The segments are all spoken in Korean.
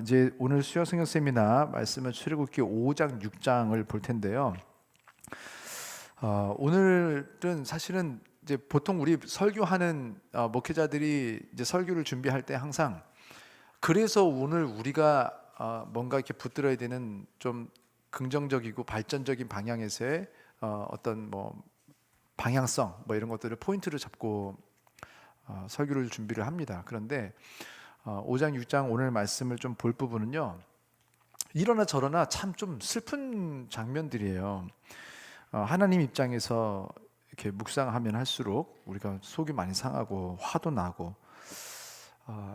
이제 오늘 수요 성경 세미나 말씀은 출애굽기 5장 6장을 볼 텐데요. 오늘은 사실은 이제 보통 우리 설교하는 목회자들이 이제 설교를 준비할 때 항상 그래서 오늘 우리가 뭔가 이렇게 붙들어야 되는 좀 긍정적이고 발전적인 방향에서의 어떤 뭐 방향성 뭐 이런 것들을 포인트를 잡고 설교를 준비를 합니다. 그런데 5장 6장 오늘 말씀을 좀 볼 부분은요, 이러나 저러나 참 좀 슬픈 장면들이에요. 하나님 입장에서 이렇게 묵상하면 할수록 우리가 속이 많이 상하고 화도 나고,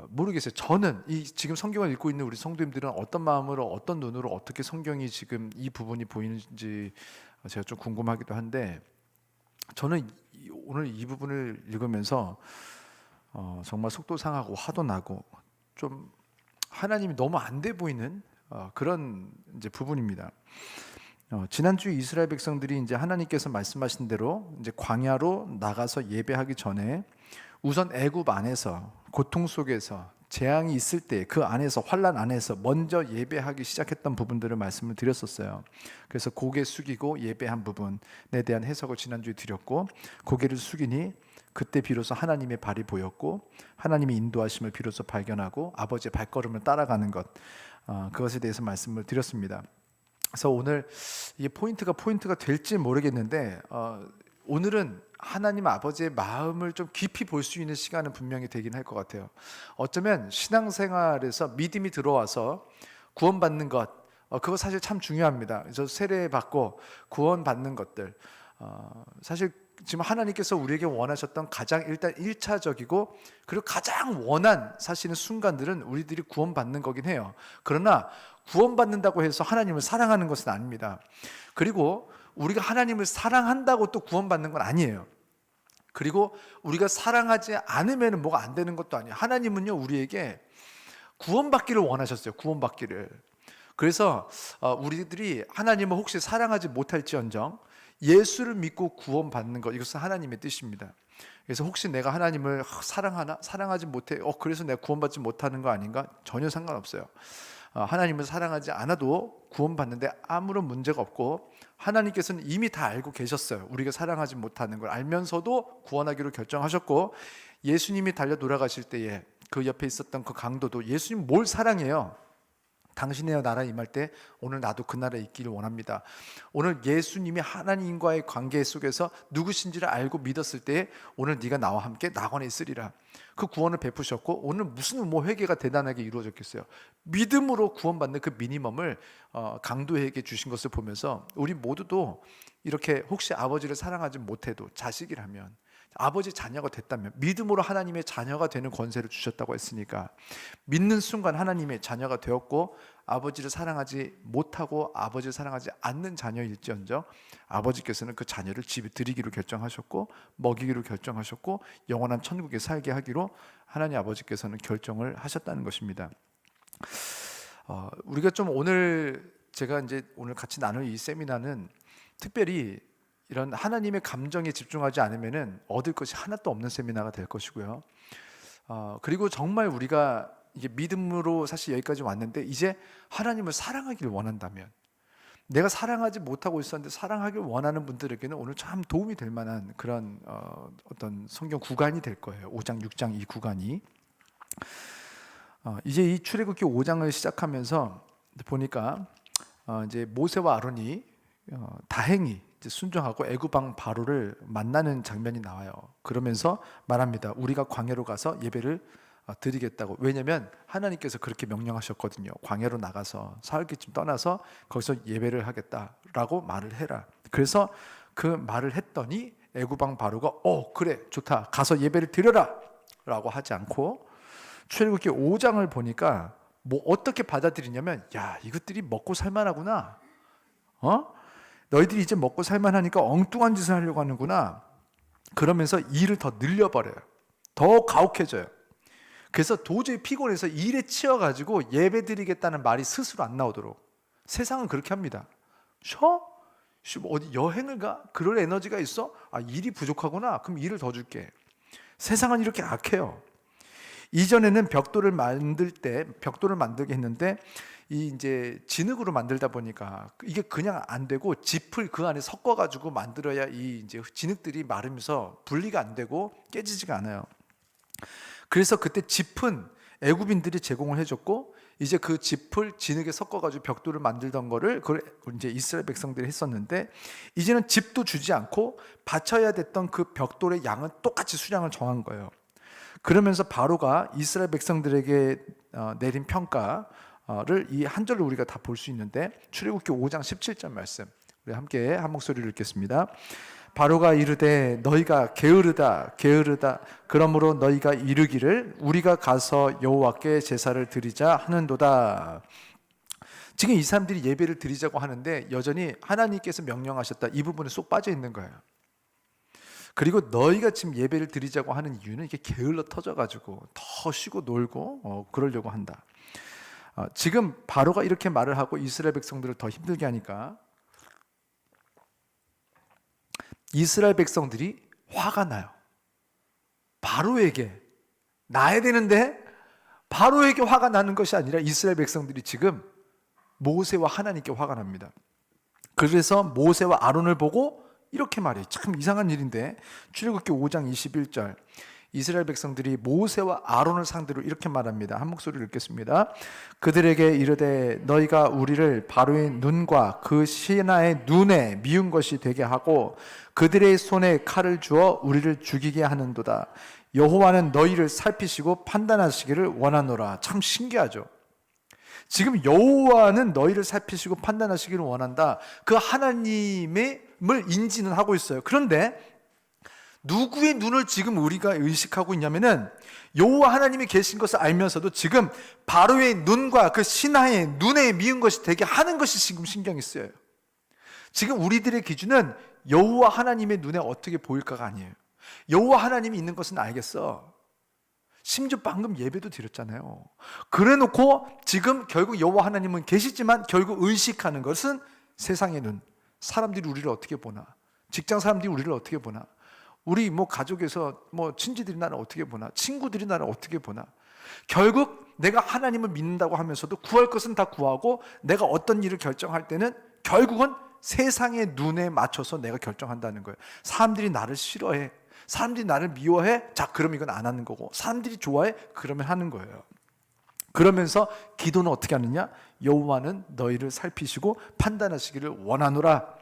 모르겠어요. 저는 이 지금 성경을 읽고 있는 우리 성도님들은 어떤 마음으로 어떤 눈으로 어떻게 성경이 지금 이 부분이 보이는지 제가 좀 궁금하기도 한데, 저는 오늘 이 부분을 읽으면서 정말 속도 상하고 화도 나고 좀 하나님이 너무 안 돼 보이는 그런 이제 부분입니다. 지난주 이스라엘 백성들이 이제 하나님께서 말씀하신 대로 이제 광야로 나가서 예배하기 전에 우선 애굽 안에서 고통 속에서 재앙이 있을 때 그 안에서 환난 안에서 먼저 예배하기 시작했던 부분들을 말씀을 드렸었어요. 그래서 고개 숙이고 예배한 부분에 대한 해석을 지난주에 드렸고, 고개를 숙이니 그때 비로소 하나님의 발이 보였고 하나님의 인도하심을 비로소 발견하고 아버지의 발걸음을 따라가는 것, 그것에 대해서 말씀을 드렸습니다. 그래서 오늘 이게 포인트가 될지 모르겠는데, 오늘은 하나님 아버지의 마음을 좀 깊이 볼 수 있는 시간은 분명히 되긴 할 것 같아요. 어쩌면 신앙생활에서 믿음이 들어와서 구원받는 것, 그거 사실 참 중요합니다. 그래서 세례받고 구원받는 것들, 사실 지금 하나님께서 우리에게 원하셨던 가장 일단 1차적이고 그리고 가장 원한 사실은 순간들은 우리들이 구원받는 거긴 해요. 그러나 구원받는다고 해서 하나님을 사랑하는 것은 아닙니다. 그리고 우리가 하나님을 사랑한다고 또 구원받는 건 아니에요. 그리고 우리가 사랑하지 않으면 뭐가 안 되는 것도 아니에요. 하나님은요, 우리에게 구원받기를 원하셨어요. 구원받기를. 그래서 우리들이 하나님을 혹시 사랑하지 못할지언정 예수를 믿고 구원받는 것, 이것은 하나님의 뜻입니다. 그래서 혹시 내가 하나님을 사랑하나? 사랑하지 못해. 그래서 내가 구원받지 못하는 거 아닌가? 전혀 상관없어요. 하나님을 사랑하지 않아도 구원받는데 아무런 문제가 없고, 하나님께서는 이미 다 알고 계셨어요. 우리가 사랑하지 못하는 걸 알면서도 구원하기로 결정하셨고, 예수님이 달려 돌아가실 때에 그 옆에 있었던 그 강도도 예수님 뭘 사랑해요? 당신의 나라 임할 때 오늘 나도 그 나라에 있기를 원합니다. 오늘 예수님이 하나님과의 관계 속에서 누구신지를 알고 믿었을 때 오늘 네가 나와 함께 낙원에 있으리라, 그 구원을 베푸셨고, 오늘 무슨 회개가 대단하게 이루어졌겠어요. 믿음으로 구원받는 그 미니멈을 강도에게 주신 것을 보면서 우리 모두도 이렇게 혹시 아버지를 사랑하지 못해도 자식이라면, 아버지 자녀가 됐다면 믿음으로 하나님의 자녀가 되는 권세를 주셨다고 했으니까, 믿는 순간 하나님의 자녀가 되었고, 아버지를 사랑하지 못하고 아버지를 사랑하지 않는 자녀일지언정 아버지께서는 그 자녀를 집에 들이기로 결정하셨고 먹이기로 결정하셨고 영원한 천국에 살게 하기로 하나님 아버지께서는 결정을 하셨다는 것입니다. 우리가 좀 오늘 제가 이제 오늘 같이 나눌 이 세미나는 특별히 이런 하나님의 감정에 집중하지 않으면은 얻을 것이 하나도 없는 세미나가 될 것이고요. 그리고 정말 우리가 이게 믿음으로 사실 여기까지 왔는데, 이제 하나님을 사랑하기를 원한다면, 내가 사랑하지 못하고 있었는데 사랑하기를 원하는 분들에게는 오늘 참 도움이 될 만한 그런 어떤 성경 구간이 될 거예요. 5장, 6장 이 구간이. 이제 이 출애굽기 5장을 시작하면서 보니까 이제 모세와 아론이 다행히 순종하고 애굽 왕 바로를 만나는 장면이 나와요. 그러면서 말합니다. 우리가 광야로 가서 예배를 드리겠다고. 왜냐하면 하나님께서 그렇게 명령하셨거든요. 광야로 나가서 사흘쯤 떠나서 거기서 예배를 하겠다라고 말을 해라. 그래서 그 말을 했더니 애굽 왕 바로가 그래 좋다, 가서 예배를 드려라 라고 하지 않고, 출애굽기 5장을 보니까 뭐 어떻게 받아들이냐면, 야, 이것들이 먹고 살만하구나. 너희들이 이제 먹고 살만하니까 엉뚱한 짓을 하려고 하는구나. 그러면서 일을 더 늘려버려요. 더 가혹해져요. 그래서 도저히 피곤해서 일에 치여가지고 예배 드리겠다는 말이 스스로 안 나오도록. 세상은 그렇게 합니다. 쉬어? 어디 여행을 가? 그럴 에너지가 있어? 일이 부족하구나. 그럼 일을 더 줄게. 세상은 이렇게 악해요. 이전에는 벽돌을 만들게 했는데 이 이제 진흙으로 만들다 보니까 이게 그냥 안 되고 짚을 그 안에 섞어 가지고 만들어야 이 이제 진흙들이 마르면서 분리가 안 되고 깨지지가 않아요. 그래서 그때 짚은 애굽인들이 제공을 해줬고, 이제 그 짚을 진흙에 섞어가지고 벽돌을 만들던 거를 그걸 이제 이스라엘 백성들이 했었는데, 이제는 짚도 주지 않고 바쳐야 됐던 그 벽돌의 양은 똑같이 수량을 정한 거예요. 그러면서 바로가 이스라엘 백성들에게 내린 평가를 이 한 절로 우리가 다 볼 수 있는데, 출애굽기 5장 17절 말씀 우리 함께 한 목소리를 읽겠습니다. 바로가 이르되 너희가 게으르다 게으르다 그러므로 너희가 이르기를 우리가 가서 여호와께 제사를 드리자 하는도다. 지금 이 사람들이 예배를 드리자고 하는데 여전히 하나님께서 명령하셨다, 이 부분에 쏙 빠져 있는 거예요. 그리고 너희가 지금 예배를 드리자고 하는 이유는 이게 게을러 터져가지고 더 쉬고 놀고 그러려고 한다. 지금 바로가 이렇게 말을 하고 이스라엘 백성들을 더 힘들게 하니까 이스라엘 백성들이 화가 나요. 바로에게 나야 되는데 바로에게 화가 나는 것이 아니라 이스라엘 백성들이 지금 모세와 하나님께 화가 납니다. 그래서 모세와 아론을 보고 이렇게 말해요. 참 이상한 일인데 출애굽기 5장 21절 이스라엘 백성들이 모세와 아론을 상대로 이렇게 말합니다. 한 목소리를 읽겠습니다. 그들에게 이르되 너희가 우리를 바로의 눈과 그 신하의 눈에 미운 것이 되게 하고 그들의 손에 칼을 주어 우리를 죽이게 하는도다. 여호와는 너희를 살피시고 판단하시기를 원하노라. 참 신기하죠. 지금 여호와는 너희를 살피시고 판단하시기를 원한다. 그 하나님을 인지는 하고 있어요. 그런데 누구의 눈을 지금 우리가 의식하고 있냐면은 여호와 하나님이 계신 것을 알면서도 지금 바로의 눈과 그 신하의 눈에 미운 것이 되게 하는 것이 지금 신경이 쓰여요. 지금 우리들의 기준은 여호와 하나님의 눈에 어떻게 보일까가 아니에요. 여호와 하나님이 있는 것은 알겠어. 심지어 방금 예배도 드렸잖아요. 그래놓고 지금 결국 여호와 하나님은 계시지만 결국 의식하는 것은 세상의 눈, 사람들이 우리를 어떻게 보나, 직장 사람들이 우리를 어떻게 보나, 우리 가족에서 친지들이 나를 어떻게 보나, 친구들이 나를 어떻게 보나. 결국 내가 하나님을 믿는다고 하면서도 구할 것은 다 구하고 내가 어떤 일을 결정할 때는 결국은 세상의 눈에 맞춰서 내가 결정한다는 거예요. 사람들이 나를 싫어해, 사람들이 나를 미워해, 자 그럼 이건 안 하는 거고, 사람들이 좋아해, 그러면 하는 거예요. 그러면서 기도는 어떻게 하느냐? 여호와는 너희를 살피시고 판단하시기를 원하노라.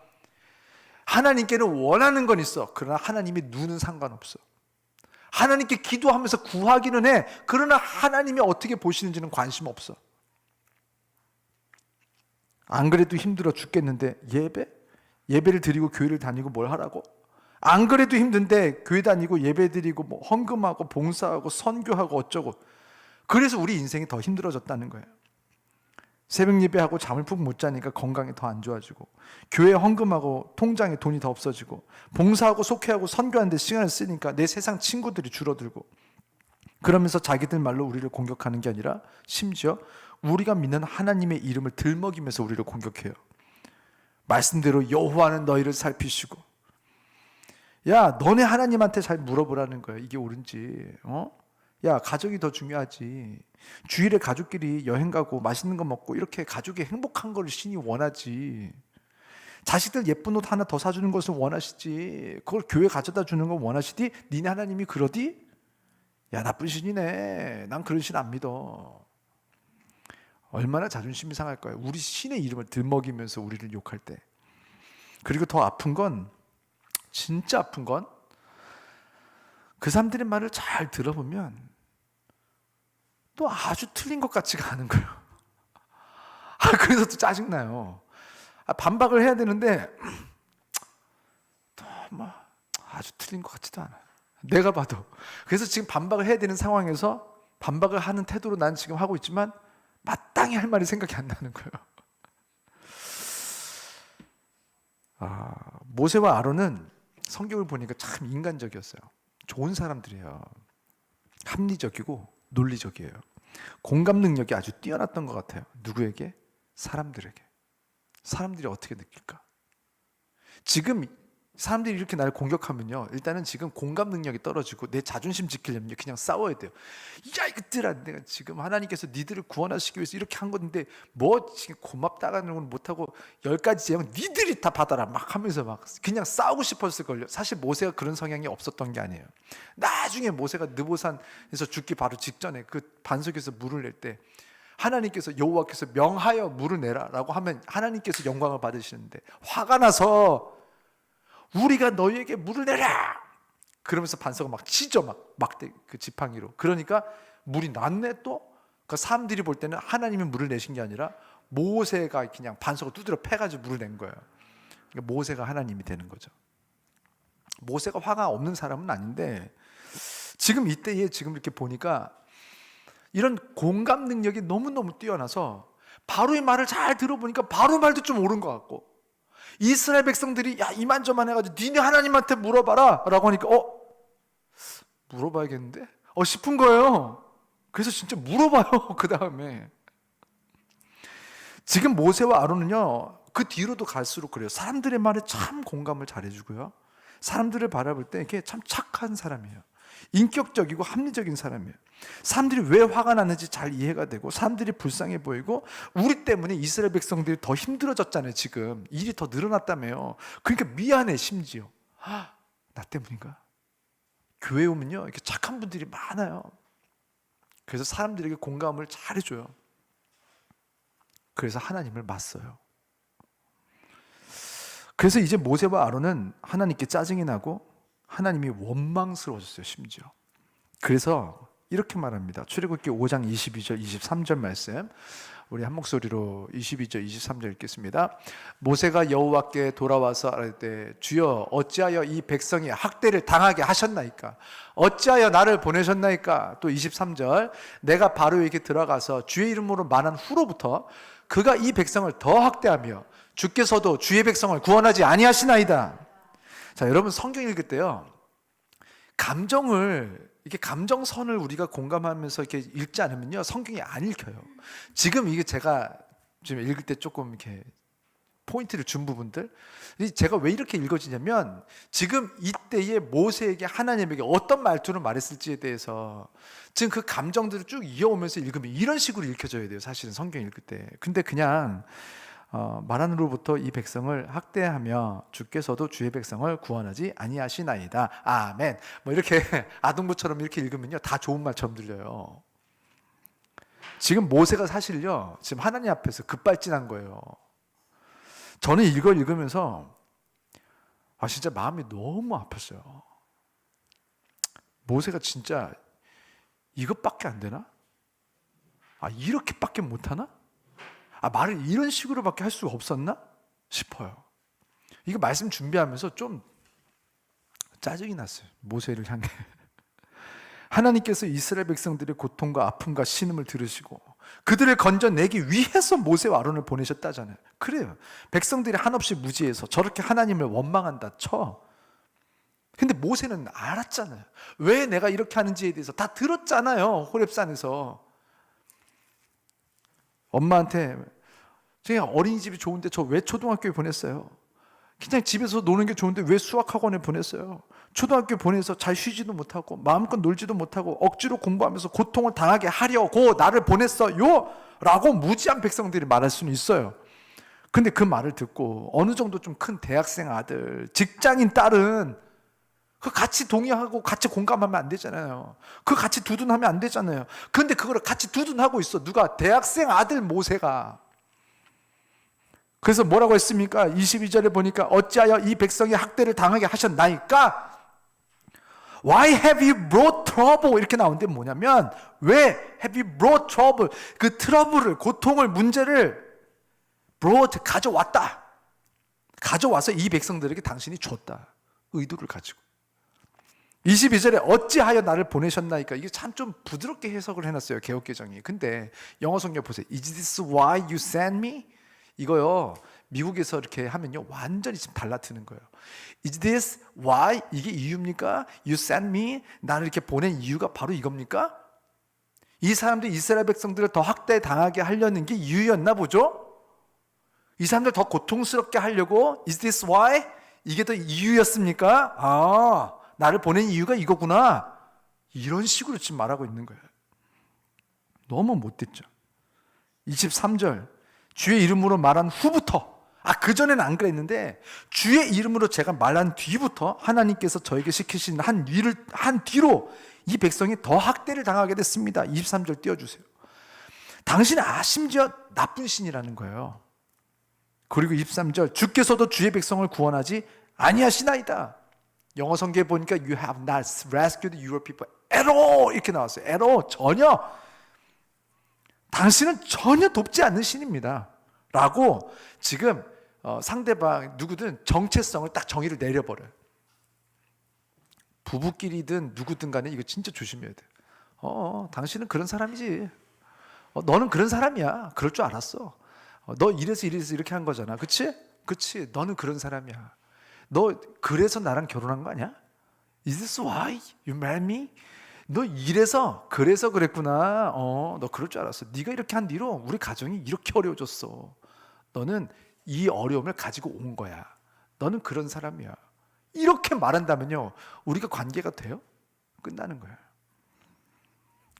하나님께는 원하는 건 있어. 그러나 하나님의 눈은 상관없어. 하나님께 기도하면서 구하기는 해. 그러나 하나님이 어떻게 보시는지는 관심 없어. 안 그래도 힘들어 죽겠는데 예배를 드리고 교회를 다니고 뭘 하라고? 안 그래도 힘든데 교회 다니고 예배 드리고 헌금하고 봉사하고 선교하고 어쩌고. 그래서 우리 인생이 더 힘들어졌다는 거예요. 새벽 예배하고 잠을 푹 못 자니까 건강이 더 안 좋아지고, 교회 헌금하고 통장에 돈이 더 없어지고, 봉사하고 속회하고 선교하는 데 시간을 쓰니까 내 세상 친구들이 줄어들고, 그러면서 자기들 말로 우리를 공격하는 게 아니라 심지어 우리가 믿는 하나님의 이름을 들먹이면서 우리를 공격해요. 말씀대로 여호와는 너희를 살피시고, 야 너네 하나님한테 잘 물어보라는 거야. 이게 옳은지. 야 가족이 더 중요하지. 주일에 가족끼리 여행 가고 맛있는 거 먹고 이렇게 가족이 행복한 걸 신이 원하지. 자식들 예쁜 옷 하나 더 사주는 것을 원하시지. 그걸 교회 가져다 주는 걸 원하시디? 니네 하나님이 그러디? 야 나쁜 신이네. 난 그런 신 안 믿어. 얼마나 자존심이 상할 거예요. 우리 신의 이름을 들먹이면서 우리를 욕할 때. 그리고 더 아픈 건, 진짜 아픈 건 그 사람들의 말을 잘 들어보면 또 아주 틀린 것 같지가 않은 거예요. 그래서 또 짜증나요. 반박을 해야 되는데 또 아주 틀린 것 같지도 않아요. 내가 봐도. 그래서 지금 반박을 해야 되는 상황에서 반박을 하는 태도로 난 지금 하고 있지만 마땅히 할 말이 생각이 안 나는 거예요. 모세와 아론은 성경을 보니까 참 인간적이었어요. 좋은 사람들이에요. 합리적이고 논리적이에요. 공감 능력이 아주 뛰어났던 것 같아요. 누구에게? 사람들에게. 사람들이 어떻게 느낄까? 지금 사람들이 이렇게 나를 공격하면요, 일단은 지금 공감 능력이 떨어지고 내 자존심 지키려면 그냥 싸워야 돼요. 야 이것들아, 내가 지금 하나님께서 니들을 구원하시기 위해서 이렇게 한 건데 뭐 지금 고맙다가는 건 못하고 10가지 제목 니들이 다 받아라 막 하면서 막 그냥 싸우고 싶었을걸요. 사실 모세가 그런 성향이 없었던 게 아니에요. 나중에 모세가 느보산에서 죽기 바로 직전에 그 반석에서 물을 낼 때 하나님께서, 여호와께서 명하여 물을 내라라고 하면 하나님께서 영광을 받으시는데, 화가 나서 우리가 너희에게 물을 내라 그러면서 반석을 막 치죠. 막대 그 지팡이로. 그러니까 물이 났네. 또 그 사람들이 볼 때는 하나님이 물을 내신 게 아니라 모세가 그냥 반석을 두드려 패가지고 물을 낸 거예요. 그러니까 모세가 하나님이 되는 거죠. 모세가 화가 없는 사람은 아닌데, 지금 이때에 지금 이렇게 보니까 이런 공감 능력이 너무너무 뛰어나서 바로의 말을 잘 들어보니까 바로 말도 좀 옳은 것 같고, 이스라엘 백성들이 야 이만저만 해가지고 니네 하나님한테 물어봐라 라고 하니까 물어봐야겠는데? 싶은 거예요. 그래서 진짜 물어봐요. 그 다음에 지금 모세와 아론은요, 그 뒤로도 갈수록 그래요. 사람들의 말에 참 공감을 잘해주고요, 사람들을 바라볼 때 이렇게 참 착한 사람이에요. 인격적이고 합리적인 사람이에요. 사람들이 왜 화가 나는지 잘 이해가 되고, 사람들이 불쌍해 보이고, 우리 때문에 이스라엘 백성들이 더 힘들어졌잖아요. 지금 일이 더 늘어났다며요. 그러니까 미안해. 심지어 나 때문인가? 교회 오면요 이렇게 착한 분들이 많아요. 그래서 사람들에게 공감을 잘 해줘요. 그래서 하나님을 맞서요. 그래서 이제 모세와 아론은 하나님께 짜증이 나고 하나님이 원망스러워졌어요. 심지어 그래서 이렇게 말합니다. 출애굽기 5장 22절 23절 말씀, 우리 한 목소리로 22절 23절 읽겠습니다. 모세가 여호와께 돌아와서 아뢰 때, 주여 어찌하여 이 백성이 학대를 당하게 하셨나이까? 어찌하여 나를 보내셨나이까? 또 23절, 내가 바로에게 들어가서 주의 이름으로 말한 후로부터 그가 이 백성을 더 학대하며 주께서도 주의 백성을 구원하지 아니하시나이다. 자, 여러분 성경 읽을 때요, 이렇게 감정선을 우리가 공감하면서 이렇게 읽지 않으면요, 성경이 안 읽혀요. 지금 이게 제가 지금 읽을 때 조금 이렇게 포인트를 준 부분들, 제가 왜 이렇게 읽어지냐면, 지금 이때의 모세에게 하나님에게 어떤 말투를 말했을지에 대해서 지금 그 감정들을 쭉 이어오면서 읽으면 이런 식으로 읽혀져야 돼요. 사실은 성경 읽을 때. 근데 그냥 말하는로부터 이 백성을 학대하며 주께서도 주의 백성을 구원하지 아니하시나이다. 아멘. 뭐 이렇게 아동부처럼 이렇게 읽으면요, 다 좋은 말처럼 들려요. 지금 모세가 사실요, 지금 하나님 앞에서 급발진한 거예요. 저는 이걸 읽으면서 진짜 마음이 너무 아팠어요. 모세가 진짜 이것밖에 안 되나? 이렇게밖에 못하나? 말을 이런 식으로밖에 할 수가 없었나 싶어요. 이거 말씀 준비하면서 좀 짜증이 났어요. 모세를 향해. 하나님께서 이스라엘 백성들의 고통과 아픔과 신음을 들으시고 그들을 건져내기 위해서 모세와 아론을 보내셨다잖아요. 그래요. 백성들이 한없이 무지해서 저렇게 하나님을 원망한다 쳐. 근데 모세는 알았잖아요. 왜 내가 이렇게 하는지에 대해서 다 들었잖아요. 호렙산에서. 엄마한테 제가 어린이집이 좋은데 저 왜 초등학교에 보냈어요? 그냥 집에서 노는 게 좋은데 왜 수학학원에 보냈어요? 초등학교 보내서 잘 쉬지도 못하고 마음껏 놀지도 못하고 억지로 공부하면서 고통을 당하게 하려고 나를 보냈어요 라고 무지한 백성들이 말할 수는 있어요. 근데 그 말을 듣고 어느 정도 좀 큰 대학생 아들, 직장인 딸은 그 같이 동의하고 같이 공감하면 안 되잖아요. 그 같이 두둔하면 안 되잖아요. 근데 그걸 같이 두둔하고 있어. 누가? 대학생 아들 모세가. 그래서 뭐라고 했습니까? 22절에 보니까 어찌하여 이 백성이 학대를 당하게 하셨나이까? Why have you brought trouble? 이렇게 나오는데 뭐냐면, 왜 have you brought trouble? 그 트러블을, 고통을, 문제를 brought, 가져왔다. 가져와서 이 백성들에게 당신이 줬다. 의도를 가지고. 22절에 어찌하여 나를 보내셨나이까? 이게 참 좀 부드럽게 해석을 해놨어요, 개역개정이. 근데 영어 성경 보세요. Is this why you sent me? 이거요, 미국에서 이렇게 하면요 완전히 지금 달라트는 거예요. Is this why? 이게 이유입니까? You sent me? 나를 이렇게 보낸 이유가 바로 이겁니까? 이 사람들이 이스라엘 백성들을 더 학대당하게 하려는 게 이유였나 보죠? 이 사람들 더 고통스럽게 하려고 Is this why? 이게 더 이유였습니까? 나를 보낸 이유가 이거구나. 이런 식으로 지금 말하고 있는 거예요. 너무 못됐죠. 23절, 주의 이름으로 말한 후부터, 그전에는 안 그랬는데 주의 이름으로 제가 말한 뒤부터 하나님께서 저에게 시키신 한 뒤로 이 백성이 더 학대를 당하게 됐습니다. 23절 띄워주세요. 당신은 심지어 나쁜 신이라는 거예요. 그리고 23절, 주께서도 주의 백성을 구원하지 아니하시나이다. 영어 성경에 보니까 You have not rescued your people at all 이렇게 나왔어요. at all, 전혀. 당신은 전혀 돕지 않는 신입니다 라고 지금 상대방 누구든 정체성을 딱 정의를 내려버려요. 부부끼리든 누구든 간에 이거 진짜 조심해야 돼. 당신은 그런 사람이지. 너는 그런 사람이야. 그럴 줄 알았어. 너 이래서 이렇게 한 거잖아. 그치? 너는 그런 사람이야. 너 그래서 나랑 결혼한 거 아니야? Is this why you married me? 너 그래서 그랬구나. 너 그럴 줄 알았어. 네가 이렇게 한 뒤로 우리 가정이 이렇게 어려워졌어. 너는 이 어려움을 가지고 온 거야. 너는 그런 사람이야. 이렇게 말한다면요, 우리가 관계가 돼요? 끝나는 거야.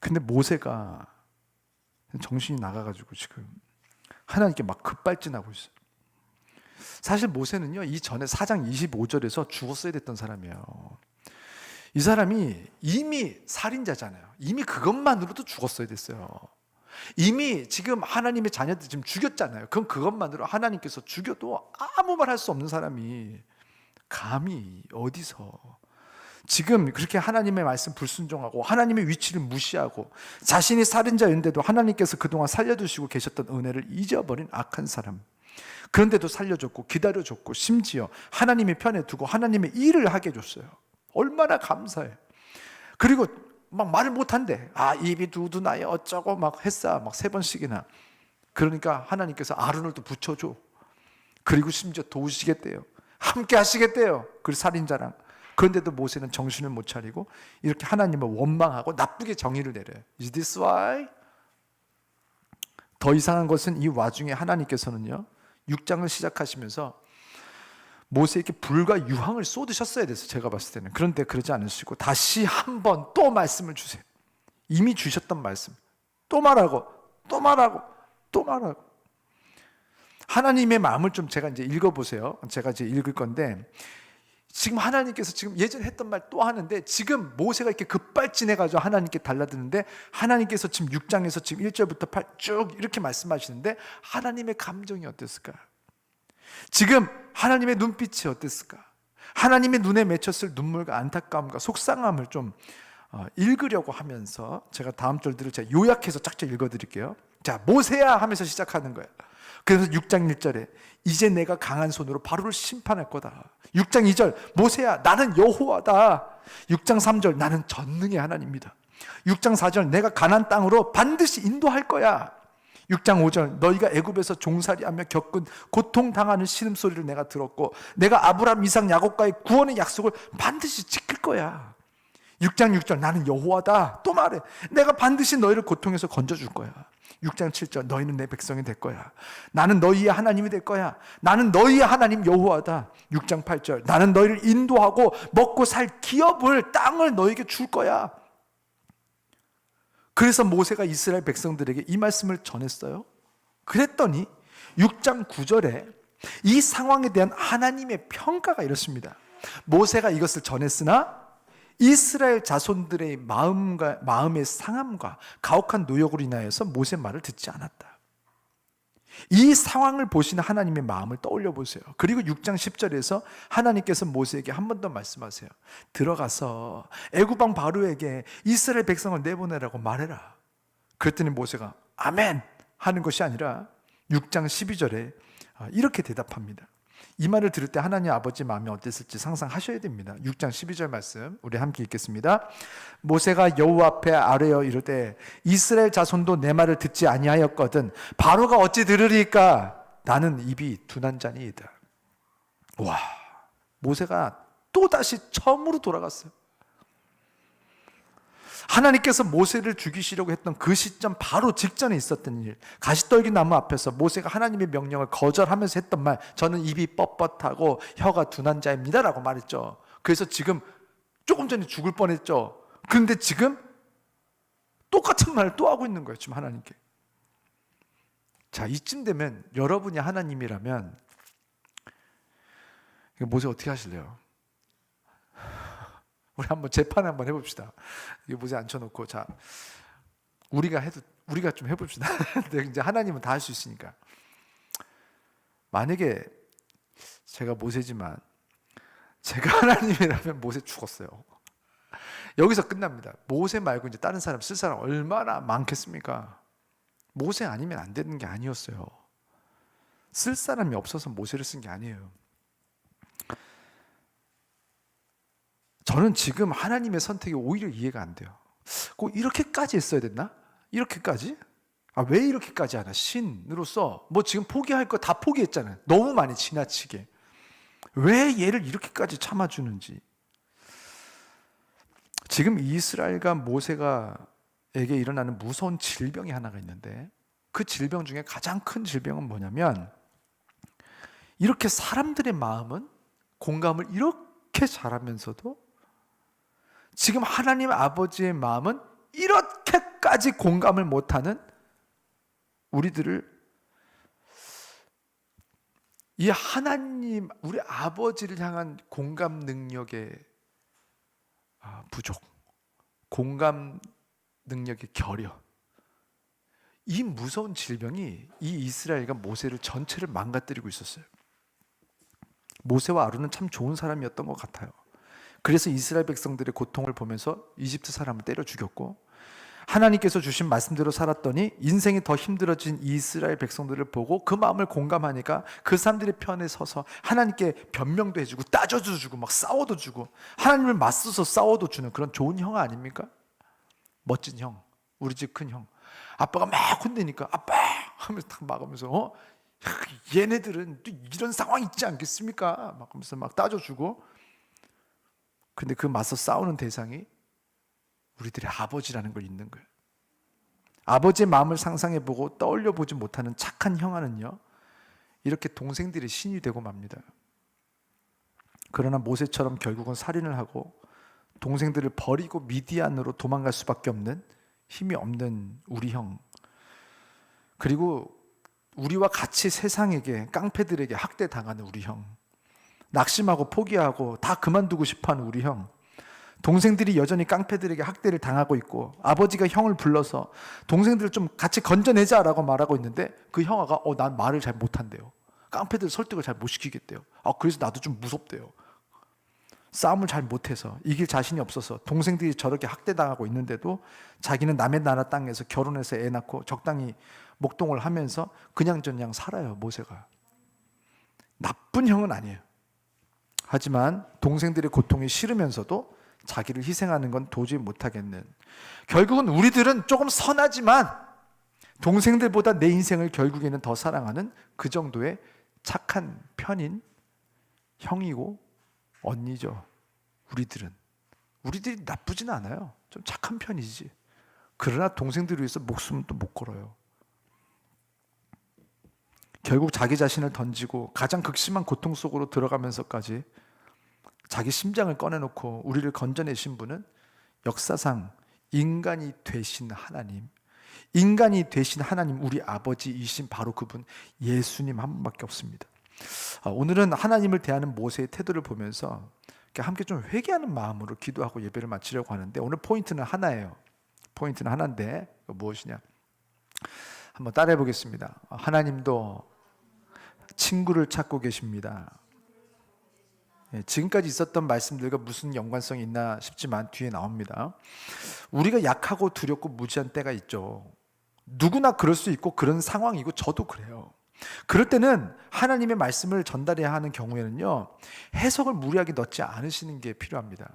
근데 모세가 정신이 나가가지고 지금 하나님께 막 급발진하고 있어요. 사실 모세는요, 이 전에 4장 25절에서 죽었어야 됐던 사람이에요. 이 사람이 이미 살인자잖아요. 이미 그것만으로도 죽었어야 됐어요. 이미 지금 하나님의 자녀들 지금 죽였잖아요. 그럼 그것만으로 하나님께서 죽여도 아무 말 할 수 없는 사람이 감히 어디서 지금 그렇게 하나님의 말씀 불순종하고 하나님의 위치를 무시하고 자신이 살인자였는데도 하나님께서 그동안 살려두시고 계셨던 은혜를 잊어버린 악한 사람, 그런데도 살려줬고 기다려줬고 심지어 하나님의 편에 두고 하나님의 일을 하게 해줬어요. 얼마나 감사해. 그리고 막 말을 못한대. 입이 두두나요 어쩌고 막 했어. 막 3번씩이나. 그러니까 하나님께서 아론을 또 붙여줘. 그리고 심지어 도우시겠대요. 함께 하시겠대요. 그 살인자랑. 그런데도 모세는 정신을 못 차리고 이렇게 하나님을 원망하고 나쁘게 정의를 내려요. Is this why? 더 이상한 것은 이 와중에 하나님께서는요, 6장을 시작하시면서 모세에게 불과 유황을 쏟으셨어야 됐어요. 제가 봤을 때는. 그런데 그러지 않으시고 다시 한 번 또 말씀을 주세요. 이미 주셨던 말씀 또 말하고 또 말하고 또 말하고. 하나님의 마음을 좀 제가 이제 읽어보세요. 제가 이제 읽을 건데, 지금 하나님께서 지금 예전에 했던 말 또 하는데, 지금 모세가 이렇게 급발진해가지고 하나님께 달라드는데, 하나님께서 지금 6장에서 지금 1절부터 8 쭉 이렇게 말씀하시는데 하나님의 감정이 어땠을까요? 지금 하나님의 눈빛이 어땠을까? 하나님의 눈에 맺혔을 눈물과 안타까움과 속상함을 좀 읽으려고 하면서 제가 다음 절들을 제가 요약해서 쫙쫙 읽어드릴게요. 자, 모세야 하면서 시작하는 거예요. 그래서 6장 1절에 이제 내가 강한 손으로 바로를 심판할 거다. 6장 2절 모세야 나는 여호와다. 6장 3절 나는 전능의 하나님이다. 6장 4절 내가 가나안 땅으로 반드시 인도할 거야. 6장 5절 너희가 애굽에서 종살이하며 겪은 고통당하는 신음소리를 내가 들었고 내가 아브라함 이삭 야곱과의 구원의 약속을 반드시 지킬 거야. 6장 6절 나는 여호와다. 또 말해 내가 반드시 너희를 고통에서 건져줄 거야. 6장 7절 너희는 내 백성이 될 거야. 나는 너희의 하나님이 될 거야. 나는 너희의 하나님 여호와다. 6장 8절 나는 너희를 인도하고 먹고 살 기업을 땅을 너희에게 줄 거야. 그래서 모세가 이스라엘 백성들에게 이 말씀을 전했어요. 그랬더니 6장 9절에 이 상황에 대한 하나님의 평가가 이렇습니다. 모세가 이것을 전했으나 이스라엘 자손들의 마음의 상함과 가혹한 노역으로 인하여서 모세 말을 듣지 않았다. 이 상황을 보시는 하나님의 마음을 떠올려 보세요. 그리고 6장 10절에서 하나님께서 모세에게 한 번 더 말씀하세요. 들어가서 애굽 왕 바로에게 이스라엘 백성을 내보내라고 말해라. 그랬더니 모세가 아멘 하는 것이 아니라 6장 12절에 이렇게 대답합니다. 이 말을 들을 때 하나님 아버지 마음이 어땠을지 상상하셔야 됩니다. 6장 12절 말씀 우리 함께 읽겠습니다. 모세가 여호와 앞에 아뢰어 이르되 이스라엘 자손도 내 말을 듣지 아니하였거든 바로가 어찌 들으리까? 나는 입이 둔한 자니이다. 와, 모세가 또다시 처음으로 돌아갔어요. 하나님께서 모세를 죽이시려고 했던 그 시점 바로 직전에 있었던 일, 가시떨기 나무 앞에서 모세가 하나님의 명령을 거절하면서 했던 말, 저는 입이 뻣뻣하고 혀가 둔한 자입니다 라고 말했죠. 그래서 지금 조금 전에 죽을 뻔했죠. 그런데 지금 똑같은 말을 또 하고 있는 거예요, 지금 하나님께. 자, 이쯤 되면 여러분이 하나님이라면 모세 어떻게 하실래요? 우리 한번 재판 한번 해봅시다. 이게 모세 앉혀놓고, 자, 우리가 좀 해봅시다. 근데 이제 하나님은 다 할 수 있으니까. 만약에 제가 모세지만 제가 하나님이라면 모세 죽었어요. 여기서 끝납니다. 모세 말고 이제 다른 사람 쓸 사람 얼마나 많겠습니까? 모세 아니면 안 되는 게 아니었어요. 쓸 사람이 없어서 모세를 쓴 게 아니에요. 저는 지금 하나님의 선택이 오히려 이해가 안 돼요. 꼭 이렇게까지 했어야 됐나? 이렇게까지? 왜 이렇게까지 하나? 신으로서 뭐 지금 포기할 거 다 포기했잖아요. 너무 많이 지나치게. 왜 얘를 이렇게까지 참아주는지. 지금 이스라엘과 모세가에게 일어나는 무서운 질병이 하나가 있는데, 그 질병 중에 가장 큰 질병은 뭐냐면, 이렇게 사람들의 마음은 공감을 이렇게 잘하면서도 지금 하나님 아버지의 마음은 이렇게까지 공감을 못하는 우리들을, 이 하나님 우리 아버지를 향한 공감 능력의 부족, 공감 능력의 결여, 이 무서운 질병이 이 이스라엘과 모세를 전체를 망가뜨리고 있었어요. 모세와 아론은 참 좋은 사람이었던 것 같아요. 그래서 이스라엘 백성들의 고통을 보면서 이집트 사람을 때려 죽였고, 하나님께서 주신 말씀대로 살았더니 인생이 더 힘들어진 이스라엘 백성들을 보고 그 마음을 공감하니까 그 사람들의 편에 서서 하나님께 변명도 해주고 따져도 주고 막 싸워도 주고 하나님을 맞서서 싸워도 주는 그런 좋은 형 아닙니까? 멋진 형, 우리 집 큰 형. 아빠가 막 혼내니까 아빠 하면서 딱 막으면서 얘네들은 또 이런 상황 있지 않겠습니까? 막 하면서 막 따져주고. 근데 그 맞서 싸우는 대상이 우리들의 아버지라는 걸 잊는 거예요. 아버지의 마음을 상상해보고 떠올려보지 못하는 착한 형아는요, 이렇게 동생들의 신이 되고 맙니다. 그러나 모세처럼 결국은 살인을 하고 동생들을 버리고 미디안으로 도망갈 수밖에 없는 힘이 없는 우리 형, 그리고 우리와 같이 세상에게, 깡패들에게 학대당하는 우리 형, 낙심하고 포기하고 다 그만두고 싶어하는 우리 형, 동생들이 여전히 깡패들에게 학대를 당하고 있고 아버지가 형을 불러서 동생들을 좀 같이 건져내자라고 말하고 있는데 그 형아가 난 말을 잘 못한대요. 깡패들 설득을 잘 못 시키겠대요. 그래서 나도 좀 무섭대요. 싸움을 잘 못해서, 이길 자신이 없어서 동생들이 저렇게 학대당하고 있는데도 자기는 남의 나라 땅에서 결혼해서 애 낳고 적당히 목동을 하면서 그냥저냥 살아요. 모세가 나쁜 형은 아니에요. 하지만 동생들의 고통이 싫으면서도 자기를 희생하는 건 도저히 못하겠는, 결국은 우리들은 조금 선하지만 동생들보다 내 인생을 결국에는 더 사랑하는 그 정도의 착한 편인 형이고 언니죠. 우리들이 나쁘진 않아요. 좀 착한 편이지. 그러나 동생들을 위해서 목숨은 또 못 걸어요. 결국 자기 자신을 던지고 가장 극심한 고통 속으로 들어가면서까지 자기 심장을 꺼내놓고 우리를 건져내신 분은 역사상 인간이 되신 하나님, 우리 아버지이신 바로 그분 예수님 한 분밖에 없습니다. 오늘은 하나님을 대하는 모세의 태도를 보면서 함께 좀 회개하는 마음으로 기도하고 예배를 마치려고 하는데, 오늘 포인트는 하나예요. 포인트는 하나인데 무엇이냐? 한번 따라해 보겠습니다. 하나님도 친구를 찾고 계십니다. 지금까지 있었던 말씀들과 무슨 연관성이 있나 싶지만 뒤에 나옵니다. 우리가 약하고 두렵고 무지한 때가 있죠. 누구나 그럴 수 있고 그런 상황이고 저도 그래요. 그럴 때는 하나님의 말씀을 전달해야 하는 경우에는요, 해석을 무리하게 넣지 않으시는 게 필요합니다.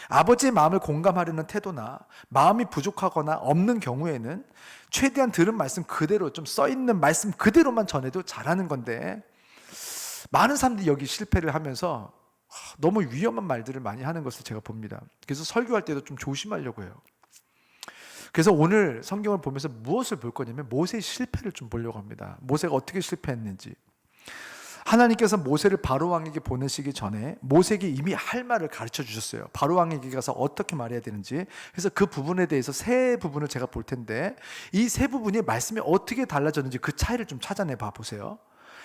아버지의 마음을 공감하려는 태도나 마음이 부족하거나 없는 경우에는 최대한 들은 말씀 그대로, 좀 써있는 말씀 그대로만 전해도 잘하는 건데, 많은 사람들이 여기 실패를 하면서 너무 위험한 말들을 많이 하는 것을 제가 봅니다. 그래서 설교할 때도 좀 조심하려고 해요. 그래서 오늘 성경을 보면서 무엇을 볼 거냐면 모세의 실패를 좀 보려고 합니다. 모세가 어떻게 실패했는지. 하나님께서 모세를 바로 왕에게 보내시기 전에 모세에게 이미 할 말을 가르쳐 주셨어요. 바로 왕에게 가서 어떻게 말해야 되는지. 그래서 그 부분에 대해서 세 부분을 제가 볼 텐데, 이 세 부분이 말씀이 어떻게 달라졌는지 그 차이를 좀 찾아내 봐 보세요.